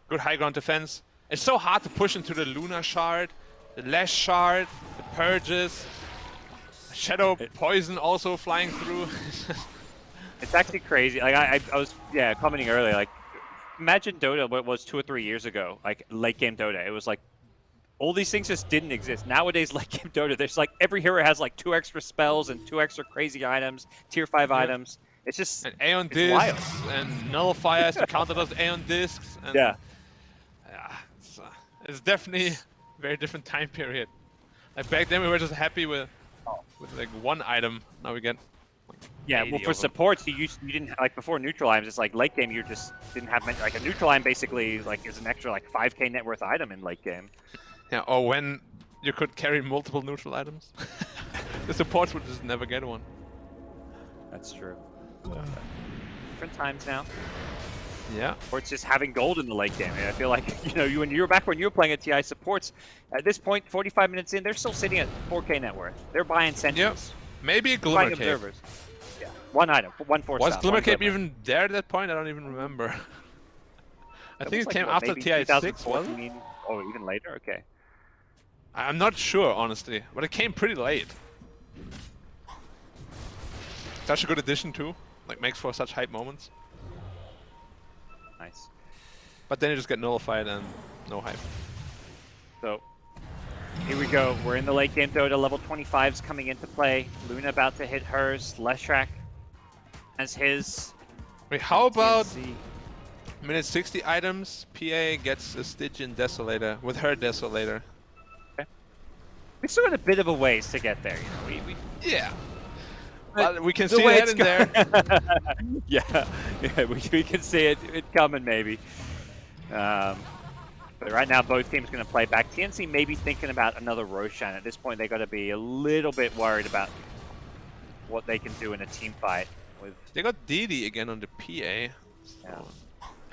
C: Good high ground defense. It's so hard to push into the Luna Shard, the Lash Shard, the Purges, Shadow Poison also flying through.
B: It's actually crazy. Like I was commenting earlier. Like imagine Dota what it was 2 or 3 years ago. Like late game Dota. It was like all these things just didn't exist. Nowadays, late game Dota, there's like every hero has like 2 extra spells and 2 extra crazy items, tier 5 items. It's just
C: and Aeon
B: it's
C: Discs
B: wild.
C: and Nullifiers to counter those Aeon Discs. And
B: Yeah.
C: It's definitely a very different time period. Like back then we were just happy with like 1 item. Now we get
B: Yeah, well, for supports, you didn't like before neutral items. It's like late game, you just didn't have many. Like a neutral item, basically, like is an extra like 5k net worth item in late game.
C: Yeah, or when you could carry multiple neutral items, the supports would just never get one.
B: That's true. Different times now.
C: Yeah.
B: Or it's just having gold in the late game. I feel like when you were back when you were playing at TI supports, at this point, 45 minutes in, they're still sitting at 4k net worth. They're buying sentries.
C: Yep. Maybe a
B: Buying
C: Glimmer Cape.
B: observers. Yeah. 1 item, 1 4
C: Was
B: stop,
C: Glimmer
B: 1
C: Cape
B: Glimmer.
C: even there at that point? I don't even remember. I think it
B: was
C: came
B: like, what,
C: after
B: maybe
C: TI6, was it?
B: 2014? Oh, even later? Okay.
C: I'm not sure, honestly, but it came pretty late. Such a good addition too, like makes for such hype moments.
B: Nice.
C: But then you just get nullified and no hype.
B: So, here we go. We're in the late game Dota. Level 25's coming into play. Luna about to hit hers. Leshrac has his.
C: Wait, how about
B: TNC.
C: minute 60 items? PA gets a Stygian Desolator with her Desolator.
B: We still got a bit of a ways to get there. We
C: Yeah. But we can
B: the
C: see
B: way
C: it in there.
B: yeah, we can see it coming maybe. But right now, both teams going to play back. TNC may be thinking about another Roshan. At this point, they got to be a little bit worried about what they can do in a team fight. With
C: They got DD again on the PA.
B: Yeah.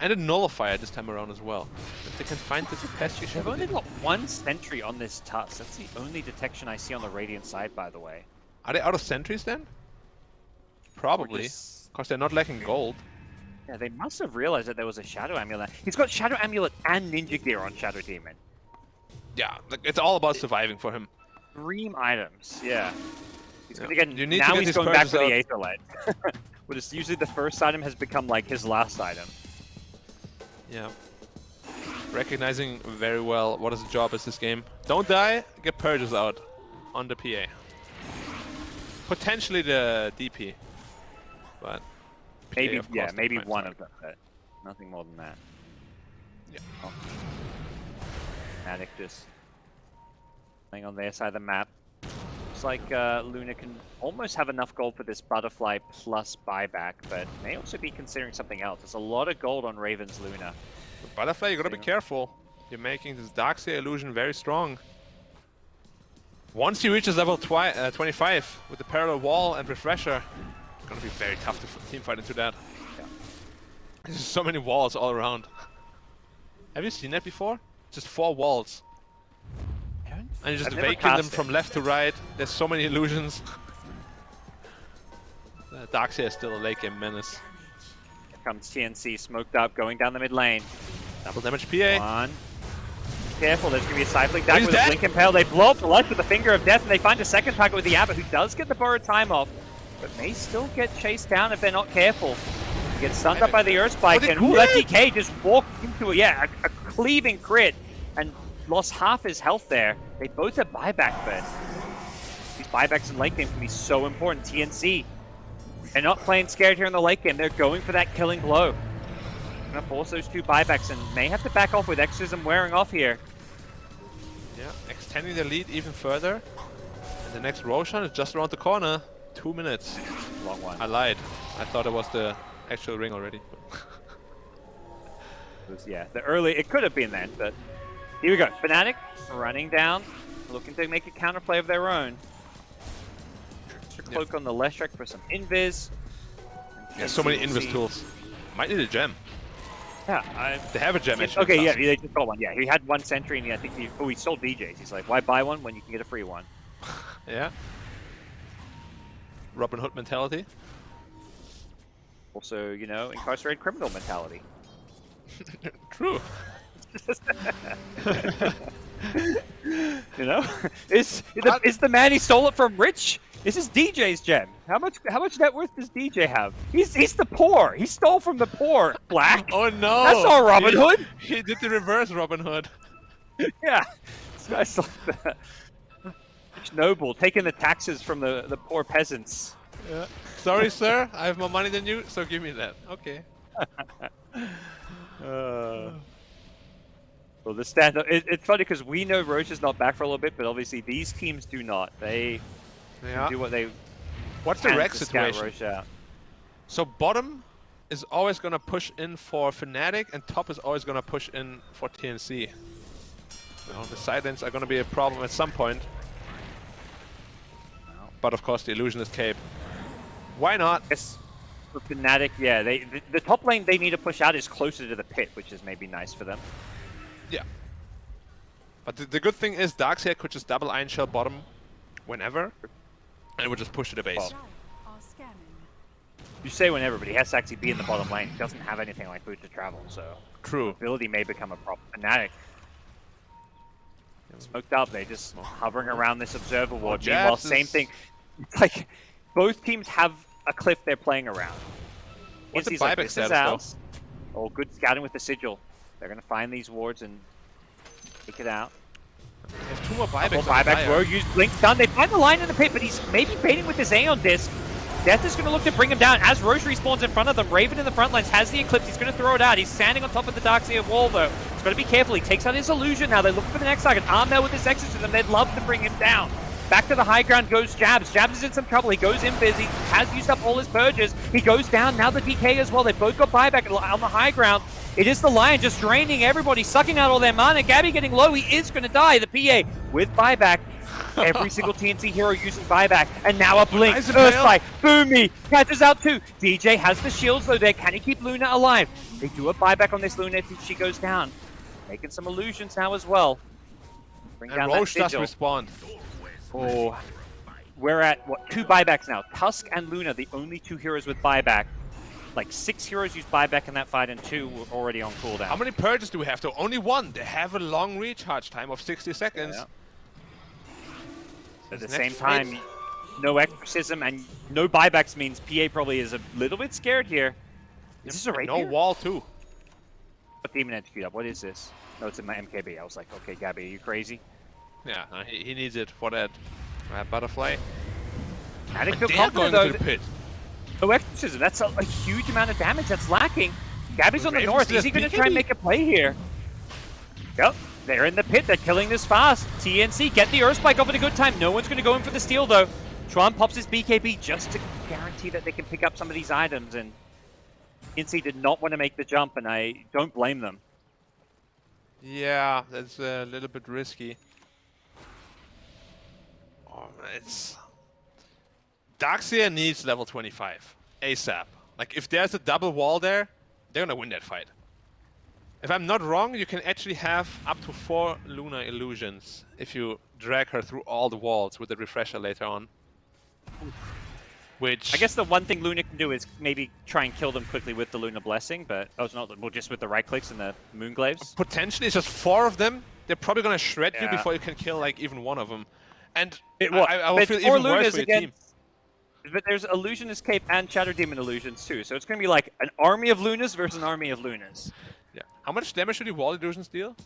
C: And a Nullifier this time around as well. If they can find this pesky
B: They've
C: Shadow
B: only
C: Demon.
B: got 1 sentry on this Tusk. That's the only detection I see on the Radiant side, by the way.
C: Are they out of sentries then? Probably.
B: just-
C: Because they're not lacking gold.
B: Yeah, they must have realized that there was a Shadow Amulet. He's got Shadow Amulet and Ninja Gear on Shadow Demon.
C: Yeah, like, it's all about surviving for him.
B: Dream items, yeah. He's
C: Yeah.
B: gonna get,
C: You need to
B: now
C: get
B: he's
C: his
B: going back
C: purges
B: for the
C: out.
B: Aetherlight. But it's usually the first item has become like his last item.
C: Yeah. Recognizing very well what his job is this game. Don't die, get purges out on the PA. Potentially the DP. But PA,
B: Maybe,
C: of course,
B: yeah,
C: the
B: maybe
C: prime
B: one
C: target.
B: of them, but nothing more than that.
C: Yeah.
B: Oh. Fnatic just playing on their side of the map. Looks like Luna can almost have enough gold for this butterfly plus buyback, but may also be considering something else. There's a lot of gold on Raven's Luna.
C: With Butterfly, you gotta be careful. You're making this Darkseer illusion very strong. Once he reaches level 25 with the parallel wall and refresher, gonna be very tough to team fight into that. Yeah. There's just so many walls all around. Have you seen that before? Just 4 walls. And you just vacant them from left to right. There's so many illusions. Darkseid is still a late game menace.
B: Here comes TNC, smoked up, going down the mid lane.
C: Double damage PA.
B: One. Careful, there's going to be a cycling dash with
C: dead.
B: a blink impale. They blow up the ledge with the finger of death, and they find a second target with the Abbot, who does get the borrowed time off, but may still get chased down if they're not careful. He gets stunned up by the Earth Spike, and ooh, that DK just walked into a cleaving crit, and lost half his health there. They both have buyback, but these buybacks in late game can be so important. TNC, they're not playing scared here in the late game. They're going for that killing blow. Gonna force those 2 buybacks and may have to back off with Exorcism wearing off here.
C: Yeah, extending the lead even further. And the next Roshan is just around the corner. 2 minutes.
B: Long one.
C: I lied. I thought it was the actual ring already.
B: Yeah, the early, it could have been then, but here we go. Fnatic running down, looking to make a counterplay of their own. Extra cloak on the Leshek for some invis.
C: Yeah, so many invis tools. Might need a gem.
B: Yeah,
C: they have a gem.
B: Okay, yeah, they just got one. Yeah, he had 1 sentry, and I think he sold DJs. He's like, why buy one when you can get a free one?
C: Yeah. Robin Hood mentality.
B: Also, you know, incarcerated criminal mentality.
C: True.
B: You know, is the man he stole it from rich? This is DJ's gem. How much net worth does DJ have? He's the poor. He stole from the poor. Black.
C: Oh no!
B: That's all Robin Hood.
C: He did the reverse Robin Hood.
B: Yeah, this guy's like the rich noble taking the taxes from the poor peasants.
C: Yeah. Sorry, sir. I have more money than you, so give me that. Okay.
B: Well, the stand. It's funny because we know Roche is not back for a little bit, but obviously these teams do not. They do what they.
C: What's the Rex situation?
B: Roche out.
C: So bottom is always gonna push in for Fnatic, and top is always gonna push in for TNC. You know, the side lanes are gonna be a problem at some point. But of course, the illusionist cape. Why not?
B: Yes. For Fnatic, yeah, the top lane they need to push out is closer to the pit, which is maybe nice for them.
C: Yeah. But the good thing is Darkseid could just double Iron Shell bottom whenever, and it would just push to the base.
D: Are scanning.
B: You say whenever, but he has to actually be in the bottom lane. He doesn't have anything like boot to travel, so
C: True.
B: ability may become a problem. Fnatic. Smoked up, they just hovering around this observer ward. Meanwhile, same thing. It's like both teams have a cliff they're playing around.
C: What's the
B: like,
C: buyback status
B: though? Oh, good scouting with the sigil. They're gonna find these wards and take it out.
C: They have 2 more buybacks.
B: Buybacks were used. Blink's done. They find the line in the pit, but he's maybe baiting with his Aeon Disc. Death is going to look to bring him down as Roche respawns in front of them. Raven in the front lines has the Eclipse. He's going to throw it out. He's standing on top of the Darkseid wall, though. He's got to be careful. He takes out his illusion now. They're looking for the next target. Armel with his Exorcism. They'd love to bring him down. Back to the high ground goes Jabs. Jabs is in some trouble. He goes in busy. Has used up all his purges. He goes down. Now the DK as well. They both got buyback on the high ground. It is the Lion just draining everybody, sucking out all their mana. Gabby getting low. He is going to die. The PA with buyback. Every single TNC hero using buyback. And now a blink. Earthspike. Boomy. Catches out too. DJ has the shields though there. Can he keep Luna alive? They do a buyback on this Luna if she goes down. Making some illusions now as well. Bring down
C: Roche
B: that
C: does
B: sigil.
C: respond.
B: Oh, we're at, what, 2 buybacks now. Tusk and Luna, the only 2 heroes with buyback. Like 6 heroes used buyback in that fight and 2 were already on cooldown.
C: How many purges do we have though? Only 1. They have a long recharge time of 60 seconds.
B: Yeah. At the same time, no Exorcism and no buybacks means PA probably is a little bit scared here. Is this a rapier?
C: No wall too.
B: What Demon Execute up? What is this? No, it's in my MKB. I was like, okay, Gabby, are you crazy?
C: Yeah, he needs it for that butterfly.
B: I didn't feel
C: They're
B: confident
C: going
B: though.
C: to the pit.
B: No Exorcism. That's a huge amount of damage that's lacking. Gabby's on the
C: Raven's
B: north. Is he
C: just
B: going to try and make a play here? Yep. They're in the pit. They're killing this fast. TNC get the Earthspike off at a good time. No one's going to go in for the steal though. Tron pops his BKB just to guarantee that they can pick up some of these items. And TNC did not want to make the jump, and I don't blame them.
C: Yeah, that's a little bit risky. Oh, it's Darkseid needs level 25. ASAP. Like, if there's a double wall there, they're gonna win that fight. If I'm not wrong, you can actually have up to 4 Luna illusions if you drag her through all the walls with the refresher later on. Which
B: I guess the one thing Luna can do is maybe try and kill them quickly with the Luna Blessing, but it's not. Well, just with the right clicks and the Moonglaves.
C: potentially it's just 4 of them. They're probably gonna shred you
B: Yeah.
C: before you can kill like even one of them. And
B: It
C: I will
B: but
C: feel
B: it's 4
C: even worse
B: Lunas
C: for your team.
B: against. But there's Illusionist Cape and Shadow Demon Illusions too, so it's going to be like an army of Lunas versus an army of Lunas.
C: Yeah. How much damage should the wall illusions deal?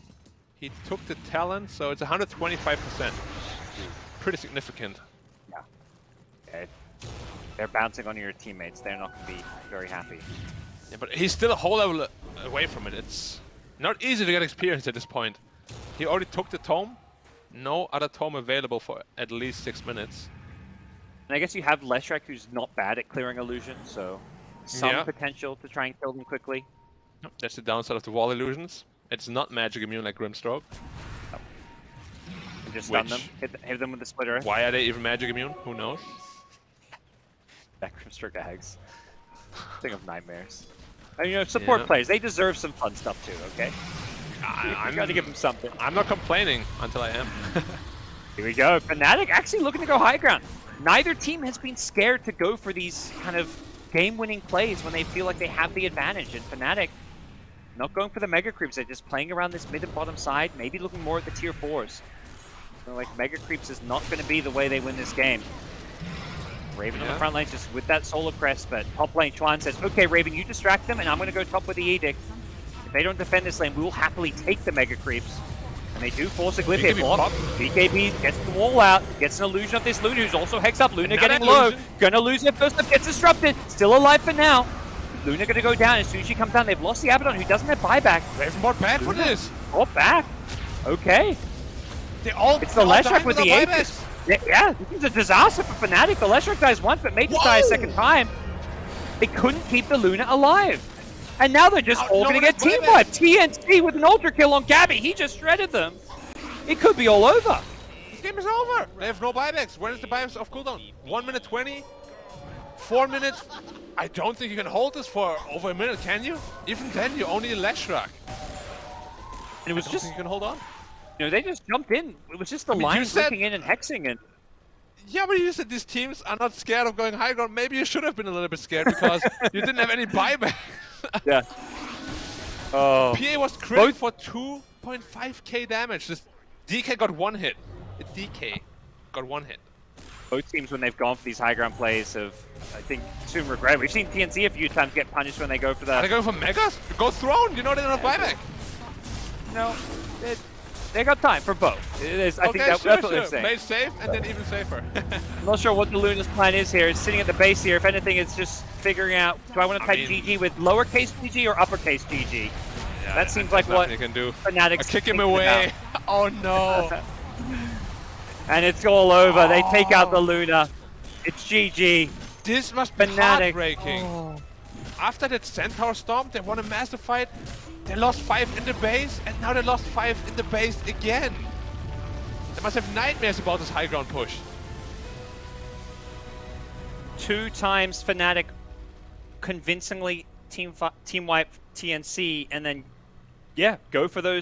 C: He took the talent, so it's 125%. Pretty significant.
B: Yeah. Okay. They're bouncing on your teammates. They're not going to be very happy.
C: Yeah, but he's still a whole level away from it. It's not easy to get experience at this point. He already took the tome. No other tome available for at least 6 minutes.
B: And I guess you have Leshrac, who's not bad at clearing illusions, so some
C: Yeah.
B: potential to try and kill them quickly.
C: Yep, that's the downside of the wall illusions. It's not magic immune like Grimstroke.
B: And just stun
C: Which-
B: them, hit them with the splitter.
C: Why are they even magic immune? Who knows?
B: Backroom Stroke Hags. Think of nightmares. And, you know, support
C: Yeah.
B: players, they deserve some fun stuff too, okay? You gotta give them something.
C: I'm not complaining until I am.
B: Here we go. Fnatic actually looking to go high ground. Neither team has been scared to go for these kind of game-winning plays when they feel like they have the advantage. And Fnatic not going for the Mega Creeps. They're just playing around this mid and bottom side, maybe looking more at the tier 4s. So, like, Mega Creeps is not going to be the way they win this game. Raven on the front lane just with that Solar Crest, but top lane Chuan says, okay, Raven, you distract them, and I'm going to go top with the Edict. If they don't defend this lane, we will happily take the Mega Creeps. And they do force a Glyph hit block. BKB gets the wall out, gets an illusion of this Luna, who's also hex up. Luna
C: Another
B: getting low,
C: illusion.
B: gonna lose her first up, gets disrupted. Still alive for now. Luna gonna go down. As soon as she comes down, they've lost the Abaddon, who doesn't have buyback.
C: Raven bought back for this.
B: Oh, back. Okay.
C: They all
B: It's the
C: all
B: Leshrac
C: died
B: with
C: their
B: the
C: buybacks.
B: Aegis. Yeah, this is a disaster for Fnatic. The Leshrac dies once, but Mages die a second time. They couldn't keep the Luna alive. And now they're just all going to get team wiped. TNC with an ultra kill on Gabby. He just shredded them. It could be all over.
C: This game is over. They have no buybacks. When is the buybacks off cooldown? 1 minute 20? 4 minutes? I don't think you can hold this for over a minute, can you? Even then, you only Leshrac.
B: And it was
C: I don't
B: just,
C: think you can hold on.
B: you know, they just jumped in. It was just the
C: I mean, you
B: line
C: said-
B: clicking in and hexing and
C: Yeah, but you said these teams are not scared of going high ground. Maybe you should have been a little bit scared because you didn't have any buyback.
B: yeah. Oh.
C: PA was crit for 2.5k damage. This DK got 1 hit. DK got 1 hit.
B: Both teams, when they've gone for these high ground plays, have, I think, soon regret. We've seen TNC a few times get punished when they go for
C: Are they
B: the.
C: going for Megas? Go Throne! You know they don't have buyback.
B: No, they got time for both. I think that's what they're saying.
C: Play safe and then even safer.
B: I'm not sure what the Luna's plan is here. It's sitting at the base here. If anything, it's just figuring out, do I want to type
C: mean-
B: GG with lowercase GG or uppercase GG?
C: Yeah,
B: That seems
C: there's
B: like what
C: nothing you can do.
B: Fnatic's
C: Kick him
B: thinking
C: away. Oh no.
B: about. And it's all over. They take out the Luna. It's GG.
C: This must be
B: Fnatic.
C: heartbreaking. After that Centaur Storm, they won a massive fight. They lost 5 in the base, and now they lost 5 in the base again. They must have nightmares about this high ground push.
B: 2 times Fnatic convincingly team wipe TNC, and then, yeah, go for those